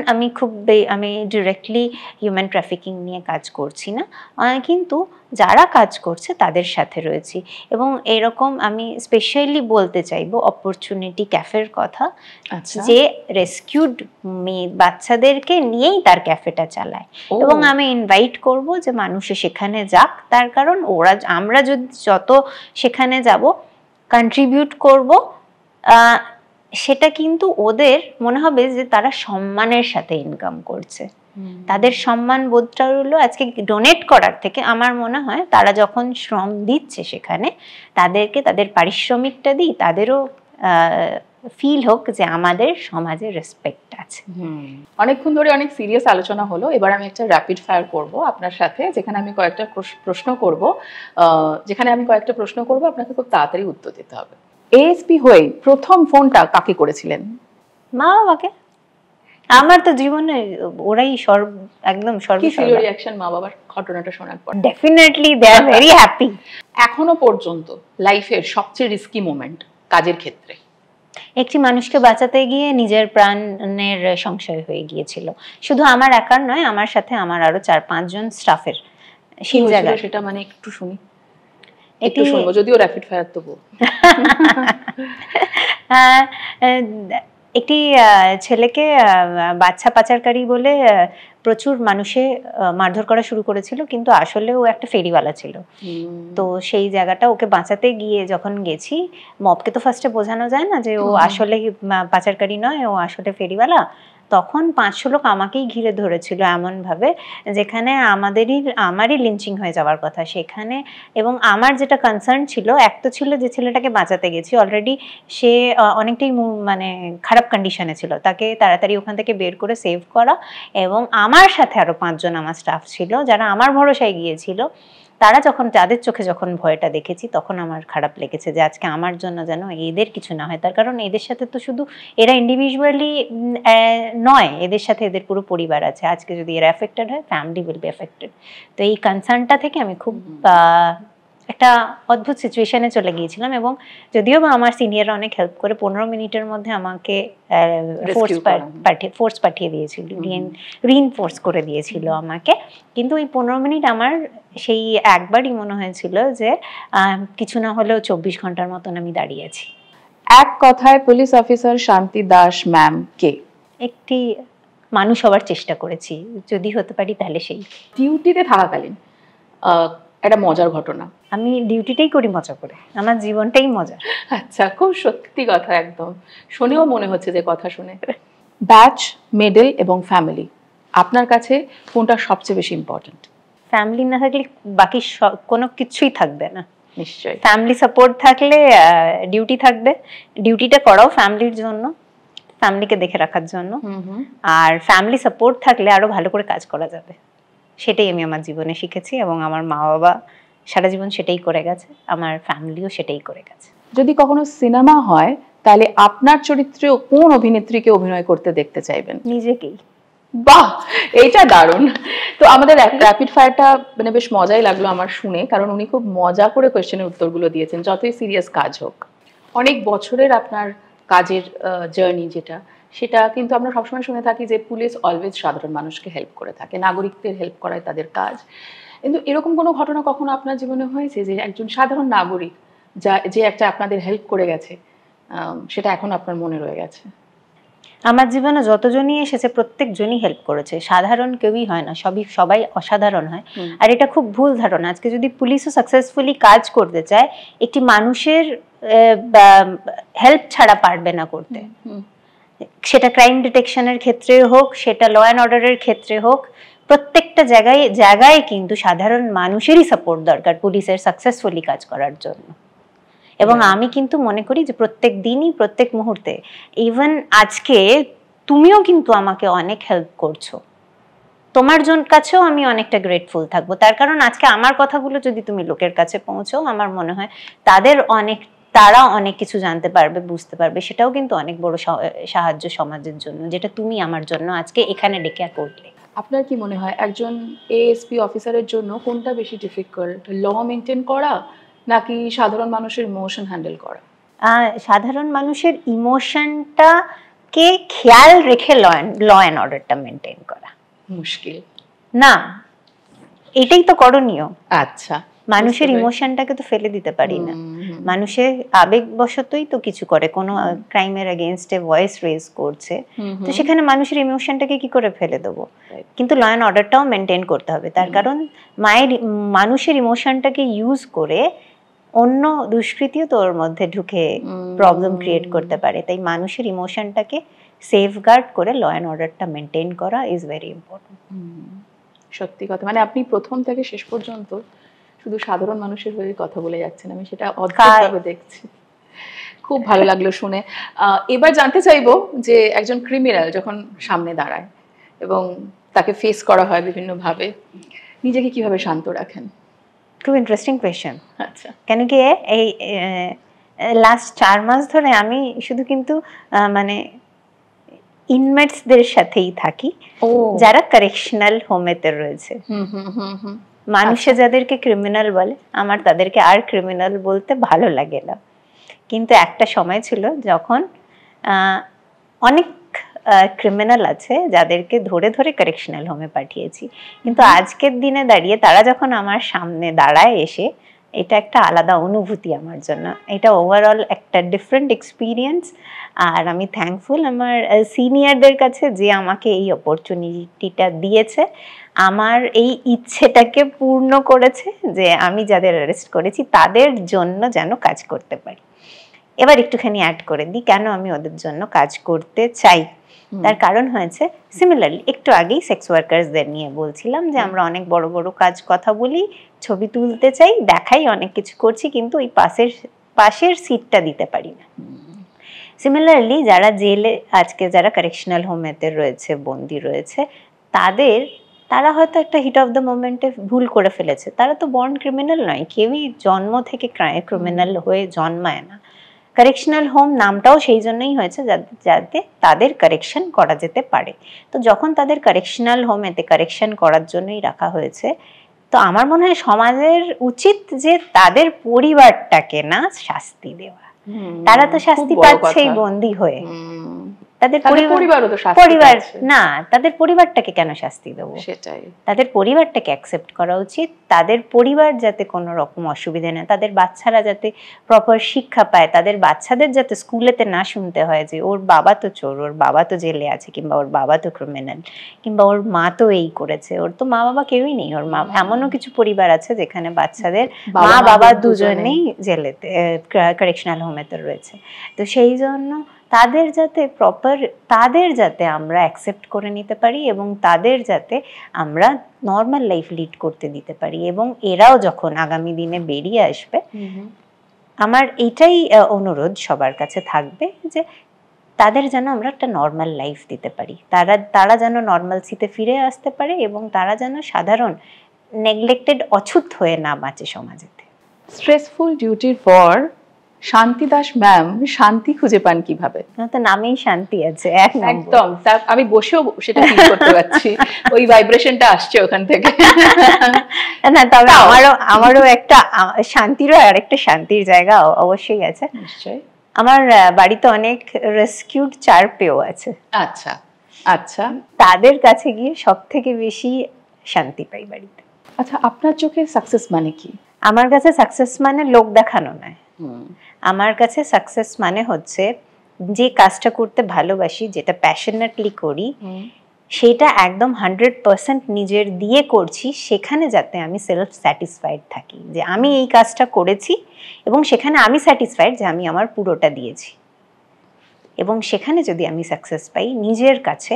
আমি ডিরেক্টলি হিউম্যান ট্রাফিকিং নিয়ে কাজ করছি না, কিন্তু যারা কাজ করছে তাদের সাথে রয়েছি। এবং এরকম আমি স্পেশালি বলতে চাইবো অপরচুনিটি ক্যাফের কথা, যে রেস্কিউড বাচ্চাদেরকে নিয়েই তার ক্যাফেটা চালায়। এবং আমি ইনভাইট করব যে মানুষে সেখানে যাক, তার কারণ আমরা যত সেখানে যাব, কন্ট্রিবিউট করব, সেটা কিন্তু ওদের মনে হবে যে তারা সম্মানের সাথে ইনকাম করছে। তাদের সম্মান বোধটা হলো আজকে ডোনেট করার থেকে, আমার মনে হয় তারা যখন শ্রম দিচ্ছে সেখানে, তাদেরকে তাদের পারিশ্রমিকটা দিই, তাদেরও ফিল হোক যে আমাদের সমাজে রেসপেক্ট আছে। অনেকক্ষণ ধরে অনেক সিরিয়াস আলোচনা হলো, এবার আমি একটা র্যাপিড ফায়ার করব আপনার সাথে, যেখানে আমি কয়েকটা প্রশ্ন করব, আপনাকে খুব তাড়াতাড়ি উত্তর দিতে হবে। এএসপি হয়ে প্রথম ফোনটা কাকে করেছিলেন? মা বাবাকে। আমার তো জীবনে ওরাই একদম সর্বসর্বা। রিঅ্যাকশন মা বাবার ঘটনাটা শোনার পর? Definitely they are very happy. এখনো পর্যন্ত লাইফের সবচেয়ে রিস্কি মোমেন্ট কাজের ক্ষেত্রে? একটি মানুষকে বাঁচাতে গিয়ে নিজের প্রাণের সংশয় হয়ে গিয়েছিল, শুধু আমার একার নয়, আমার সাথে আমার আরো 4-5 জন স্টাফের। সেই জায়গায় সেটা মানে একটু শুনি, একটু শুনবো, যদিও র্যাপিড ফায়ার তবু। একটি ছেলেকে বাচ্চা পাচারকারী বলে প্রচুর মানুষে মারধর করা শুরু করেছিল, কিন্তু আসলে ও একটা ফেরিওয়ালা ছিল। তো সেই জায়গাটা ওকে বাঁচাতে গিয়ে যখন গেছি, মবকে তো ফার্স্টে বোঝানো যায় না যে ও আসলে পাচারকারী নয়, ও আসলে ফেরিওয়ালা। তখন 500 লোক আমাকেই ঘিরে ধরেছিল এমন ভাবে, যেখানে আমারই লিঞ্চিং হয়ে যাওয়ার কথা সেখানে। এবং আমার যেটা কনসার্ন ছিল, এক তো ছিল যে ছেলেটাকে বাঁচাতে গেছি, অলরেডি সে অনেকটাই মানে খারাপ কন্ডিশনে ছিল, তাকে তাড়াতাড়ি ওখান থেকে বের করে সেভ করা। এবং আমার সাথে আরো 5 জন আমার স্টাফ ছিল, যারা আমার ভরসায় গিয়েছিল। তারা যাদের চোখে যখন ভয়টা দেখেছি, তখন আমার খারাপ লেগেছে যে আজকে আমার জন্য যেন এদের কিছু না হয়। তার কারণ এদের সাথে তো শুধু এরা ইন্ডিভিজুয়ালি নয়, এদের সাথে এদের পুরো পরিবার আছে। আজকে যদি এরা এফেক্টেড হয়, ফ্যামিলি উইল বি এফেক্টেড। তো এই কনসার্নটা থেকে আমি খুব একটা অদ্ভুত সিচুয়েশনে চলে গিয়েছিলাম। এবং যদিও বা আমার সিনিয়ররা অনেক হেল্প করে, 15 মিনিটের মধ্যে আমাকে ফোর্স পাঠিয়ে দিয়েছিল, রিইনফোর্স করে দিয়েছিল আমাকে। কিন্তু ওই 15 মিনিট আমার সেই একবারই মনে হয়েছিল যে কিছু না হলেও 24 ঘন্টার মতন আমি দাঁড়িয়েছি। এক কথায় পুলিশ অফিসার শান্তি দাস ম্যাম কে? একটি মানুষ হওয়ার চেষ্টা করেছি, যদি হতে পারি তাহলে সেই। ডিউটিতে থাকাকালীন একটা মজার ঘটনা? আমি ডিউটিটাই করি মজা করে, আমার জীবনটাই মজা। আচ্ছা, খুব সত্যি কথা, একদম শুনেও মনে হচ্ছে যে কথা শুনে। ব্যাচ, মেডেল এবং ফ্যামিলি, আপনার কাছে কোনটা সবচেয়ে বেশি ইম্পর্টেন্ট? ফ্যামিলি না থাকলে বাকি কোনো কিছুই থাকবে না। নিশ্চয়ই। ফ্যামিলি সাপোর্ট থাকলে ডিউটি থাকবে, ডিউটিটা করাও ফ্যামিলির জন্য, ফ্যামিলিকে দেখে রাখার জন্য। আর ফ্যামিলি সাপোর্ট থাকলে আরো ভালো করে কাজ করা যাবে, সেটাই আমি আমার জীবনে শিখেছি এবং আমার মা বাবা সারা জীবন সেটাই করে গেছে, আমার ফ্যামিলিও সেটাই করে গেছে। যদি কখনো সিনেমা হয় তাহলে আপনার চরিত্রে কোন অভিনেত্রীকে অভিনয় করতে দেখতে চাইবেন? নিজেকেই। বাহ, এইটা দারুণ। তো আমাদের র্যাপিড ফায়ারটা মানে বেশ মজাই লাগলো আমার শুনে, কারণ উনি খুব মজা করে কোয়েশ্চেনের উত্তরগুলো দিয়েছেন, যতই সিরিয়াস কাজ হোক। অনেক বছরের আপনার কাজের জার্নি যেটা, সেটা কিন্তু আমরা সবসময় শুনে থাকি যে পুলিশ অলওয়েজ সাধারণ মানুষকে হেল্প করে থাকে, নাগরিকদের হেল্প করাই তাদের কাজ। কিন্তু এরকম কোনো ঘটনা কখনো আপনার জীবনে হয়েছে যে একজন সাধারণ নাগরিক যে একটা আপনাদের হেল্প করে গেছে, সেটা এখন আপনার মনে রয়ে গেছে? আমার জীবনে যতজনই এসেছে প্রত্যেকজনই হেল্প করেছে, সাধারণ কেউই হয় না, সবাই অসাধারণ হয়। আর এটা খুব ভুল ধারণা। আজকে যদি পুলিশও সাকসেসফুলি কাজ করতে চায়, একটি মানুষের হেল্প ছাড়া পারবে না করতে। সেটা ক্রাইম ডিটেকশনের ক্ষেত্রে হোক, সেটা ল অ্যান্ড অর্ডারের ক্ষেত্রে হোক, প্রত্যেকটা জায়গায় কিন্তু সাধারণ মানুষেরই সাপোর্ট দরকার পুলিশের সাকসেসফুলি কাজ করার জন্য। এবং আমি কিন্তু মনে করি যে প্রত্যেক দিনই, প্রত্যেক মুহূর্তে, ইভেন আজকে তুমিও কিন্তু আমাকে অনেক হেল্প করছো, তোমার কাছেও আমি অনেকটা গ্রেটফুল থাকবো। তার কারণ আজকে আমার কথাগুলো যদি তুমি লোকের কাছে পৌঁছো, আমার মনে হয় তারা অনেক কিছু জানতে পারবে, বুঝতে পারবে, সেটাও কিন্তু অনেক বড় সাহায্য সমাজের জন্য, যেটা তুমি আমার জন্য আজকে এখানে ডেকে করলে। আপনার কি মনে হয় একজন এএসপি অফিসারের জন্য কোনটা বেশি ডিফিকাল্ট, ল মেনটেন করা নাকি সাধারণ মানুষের ইমোশন হ্যান্ডেল করা? সাধারণ মানুষের ইমোশনটাকে খেয়াল রেখে ল অ্যান্ড অর্ডারটা মেনটেন করা মুশকিল না, এটাই তো করণীয়। আচ্ছা, মানুষের ইমোশনটাকে তো ফেলে দিতে পারি না। মানুষের আবেগবশতই তো কিছু করে, কোনো ক্রাইমের এগেইনস্টে ভয়েস রেজ করছে, তো সেখানে মানুষের ইমোশনটাকে কি করে ফেলে দেবো? কিন্তু ল অ্যান্ড অর্ডারটাও মেনটেন করতে হবে। তার কারণ মানুষের ইমোশনটাকে ইউজ করে অন্য দুষ্কৃতিও তোর মধ্যে ঢুকে প্রবলেম ক্রিয়েট করতে পারে। তাই মানুষের ইমোশনটাকে সেফগার্ড করে ল অ্যান্ড অর্ডারটা মেনটেন করা ইজ ভেরি ইম্পর্টেন্ট। সত্যি কথা, মানে আপনি প্রথম থেকে শেষ পর্যন্ত শুধু সাধারণ মানুষের হয়ে কথা বলে যাচ্ছেন, আমি সেটা অদ্ভুতভাবে দেখছি। খুব ভালো লাগলো শুনে। এবার জানতে চাইবো যে একজন ক্রিমিনাল যখন সামনে দাঁড়ায় এবং তাকে ফেস করা হয় বিভিন্নভাবে, নিজেকে কিভাবে শান্ত রাখেন? খুব ইন্টারেস্টিং কোয়েশ্চেন। আচ্ছা, কেন কি এই লাস্ট 4 মাস ধরে আমি শুধু কিন্তু মানে ইনমেটসদের সাথেই থাকি যারা কারেকশনাল হোমেতে রয়েছে। মানুষে যাদেরকে ক্রিমিনাল বলে, আমার তাদেরকে আর ক্রিমিনাল বলতে ভালো লাগে না। কিন্তু একটা সময় ছিল যখন অনেক ক্রিমিনাল আছে যাদেরকে ধরে ধরে কারেকশনাল হোমে পাঠিয়েছি। কিন্তু আজকের দিনে দাঁড়িয়ে তারা যখন আমার সামনে দাঁড়ায় এসে, এটা একটা আলাদা অনুভূতি আমার জন্য। এটা ওভারঅল একটা ডিফারেন্ট এক্সপিরিয়েন্স। আর আমি থ্যাঙ্কফুল আমার সিনিয়রদের কাছে যে আমাকে এই অপরচুনিটিটা দিয়েছে, আমার এই ইচ্ছেটাকে পূর্ণ করেছে যে আমি যাদের অ্যারেস্ট করেছি তাদের জন্য যেন কাজ করতে পারি। এবার একটুখানি অ্যাড করে দিই কেন আমি ওদের জন্য কাজ করতে চাই। তার কারণ হয়েছে, সিমিলারলি একটু আগেই সেক্স ওয়ার্কার্সদের নিয়ে বলছিলাম যে আমরা অনেক বড় বড় কথা বলি, ছবি তুলতে চাই, দেখাই অনেক কিছু করছি, কিন্তু ওই পাশের সিটটা দিতে পারি না। সিমিলারলি যারা জেলে আজকে, যারা কারেকশনাল হোমেতে রয়েছে, বন্দি রয়েছে, তারা হয়তো একটা হিট অফ দ্য মোমেন্টে ভুল করে ফেলেছে। তারা তো বর্ন ক্রিমিনাল নয়, কেউই জন্ম থেকে ক্রিমিনাল হয়ে জন্মায় না। কারেকশনাল হোম নামটাও সেই জন্যই হয়েছে যাতে তাদের কারেকশন করা যেতে পারে। তো যখন তাদের কারেকশনাল হোমেতে কারেকশন করার জন্যই রাখা হয়েছে, তো আমার মনে হয় সমাজের উচিত যে তাদের পরিবারটাকে না শাস্তি দেওয়া। তারা তো শাস্তি পাচ্ছেই বন্দী হয়ে, তাদের তাদের পরিবারটাকে কেন শাস্তি দেবো? সেটাই, তাদের পরিবারটাকে অ্যাকসেপ্ট করা উচিত। তাদের পরিবার যাতে কোনো রকম অসুবিধা না, তাদের বাচ্চারা যাতে প্রপার শিক্ষা পায়, তাদের বাচ্চাদের যাতে স্কুলেতে না শুনতে হয় যে ওর বাবা তো চোর, ওর বাবা তো জেলে আছে, কিংবা ওর বাবা তো ক্রিমিনাল, কিংবা ওর মা তো এই করেছে, ওর তো মা বাবা কেউই নেই। ওর মা, এমনও কিছু পরিবার আছে যেখানে বাচ্চাদের মা বাবা দুজনেই জেলেতে, কারেকশনাল হোমেতে রয়েছে। তো সেই জন্য তাদের যাতে তাদের যাতে আমরা অ্যাকসেপ্ট করে নিতে পারি এবং তাদের যাতে আমরা নর্মাল লাইফ লিড করতে দিতে পারি, এবং এরাও যখন আগামী দিনে বেরিয়ে আসবে, আমার এইটাই অনুরোধ সবার কাছে থাকবে যে তাদের যেন আমরা একটা নর্মাল লাইফ দিতে পারি, তারা যেন নর্মালসিতে ফিরে আসতে পারে এবং তারা যেন সাধারণ নেগলেক্টেড অছুত হয়ে না বাঁচে সমাজেতে। স্ট্রেসফুল ডিউটির পর শান্তি দাস ম্যাম শান্তি খুঁজে পান কিভাবে? তো নামেই শান্তি আছে, একদম। আমি বসেও সেটা ফিল করতে পারছি, ওই ভাইব্রেশনটা আসছে ওখান থেকে। না, তবে আমারও একটা শান্তিরও আরেকটা শান্তির জায়গা অবশ্যই আছে। নিশ্চয়ই। আমার বাড়িতে অনেক রেস্কিউড চারপেও আছে। আচ্ছা আচ্ছা। তাদের কাছে গিয়ে সব থেকে বেশি শান্তি পাই বাড়িতে। আচ্ছা, আপনার চোখে সাকসেস মানে কি? আমার কাছে সাকসেস মানে লোক দেখানো নয়। আমার কাছে সাকসেস মানে হচ্ছে যে কাজটা করতে ভালোবাসি, যেটা প্যাশনেটলি করি, সেটা একদম 100% নিজের দিয়ে করছি, সেখানে যাতে আমি সেলফ স্যাটিসফাইড থাকি যে আমি এই কাজটা করেছি এবং সেখানে আমি স্যাটিসফাইড যে আমি আমার পুরোটা দিয়েছি। এবং সেখানে যদি আমি সাকসেস পাই নিজের কাছে,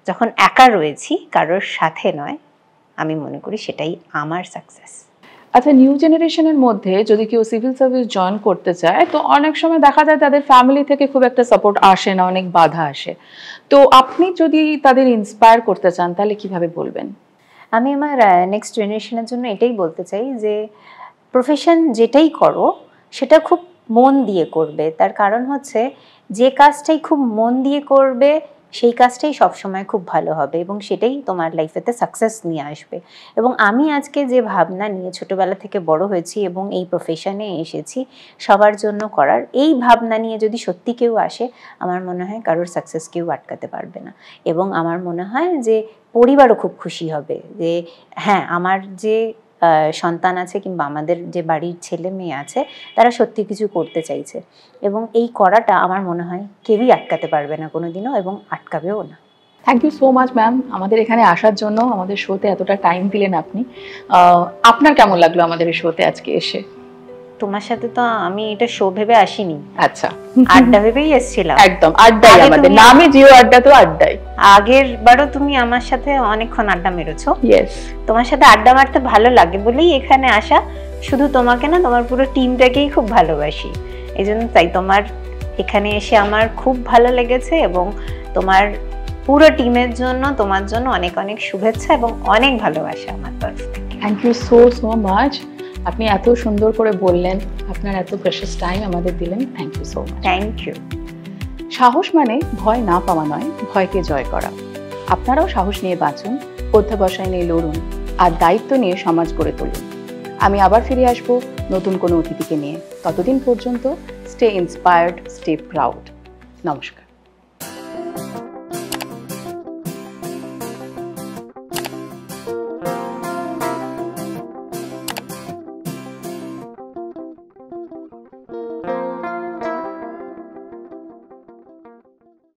যখন একা রয়েছি কারোর সাথে নয়, আমি মনে করি সেটাই আমার সাকসেস। আচ্ছা, নিউ জেনারেশনের মধ্যে যদি কেউ সিভিল সার্ভিস জয়েন করতে চায়, তো অনেক সময় দেখা যায় তাদের ফ্যামিলি থেকে খুব একটা সাপোর্ট আসে না, অনেক বাধা আসে। তো আপনি যদি তাদের ইন্সপায়ার করতে চান তাহলে কিভাবে বলবেন? আমি আমার নেক্সট জেনারেশনের জন্য এটাই বলতে চাই যে প্রফেশন যেটাই করো সেটা খুব মন দিয়ে করবে। তার কারণ হচ্ছে যে কাজটাই খুব মন দিয়ে করবে সেই কাজটাই সবসময় খুব ভালো হবে এবং সেটাই তোমার লাইফেতে সাকসেস নিয়ে আসবে। এবং আমি আজকে যে ভাবনা নিয়ে ছোটবেলা থেকে বড় হয়েছি এবং এই প্রফেশনে এসেছি সবার জন্য করার, এই ভাবনা নিয়ে যদি সত্যি কেউ আসে, আমার মনে হয় কারোর সাকসেস কেউ আটকাতে পারবে না। এবং আমার মনে হয় যে পরিবারও খুব খুশি হবে যে হ্যাঁ, আমার যে সন্তান আছে কিংবা আমাদের যে বাড়ির ছেলে মেয়ে আছে তারা সত্যি কিছু করতে চাইছে, এবং এই করাটা আমার মনে হয় কেউই আটকাতে পারবে না কোনোদিনও, এবং আটকাবেও না। Thank you so much ma'am, আমাদের এখানে আসার জন্য, আমাদের শোতে এতটা টাইম দিলেন আপনি। আপনার কেমন লাগলো আমাদের এই শোতে আজকে এসে? তোমার সাথে তো আমি এটা শো ভেবে আসিনি, আচ্ছা, আড্ডা ভেবেই এসেছিলাম। একদম আড্ডাই, আমাদের নামই জিও আড্ডা, তো আড্ডাই। আগের বারও তুমি আমার সাথে অনেকক্ষণ আড্ডা মেরেছো। ইয়েস, তোমার সাথে আড্ডা মারতে ভালো লাগে বলেই এখানে আসা। শুধু তোমাকে না, তোমার পুরো টিমটাকেই খুব ভালোবাসি, এই জন্য তাই তোমার এখানে এসে আমার খুব ভালো লেগেছে। এবং তোমার পুরো টিমের জন্য, তোমার জন্য অনেক অনেক শুভেচ্ছা এবং অনেক ভালোবাসা আমার তরফ থেকে। Thank you so so much. আপনি এত সুন্দর করে বললেন, আপনার এত প্রেশাস টাইম আমাদের দিলেন, thank you so much. Thank you. সাহস মানে ভয় না পাওয়া নয়, ভয়কে জয় করা। আপনারাও সাহস নিয়ে বাঁচুন, অধ্যবসায় নিয়ে লড়ুন, আর দায়িত্ব নিয়ে সমাজ গড়ে তুলুন। আমি আবার ফিরে আসবো নতুন কোনো অতিথিকে নিয়ে। ততদিন পর্যন্ত স্টে ইন্সপায়ার্ড, স্টে প্রাউড। নমস্কার।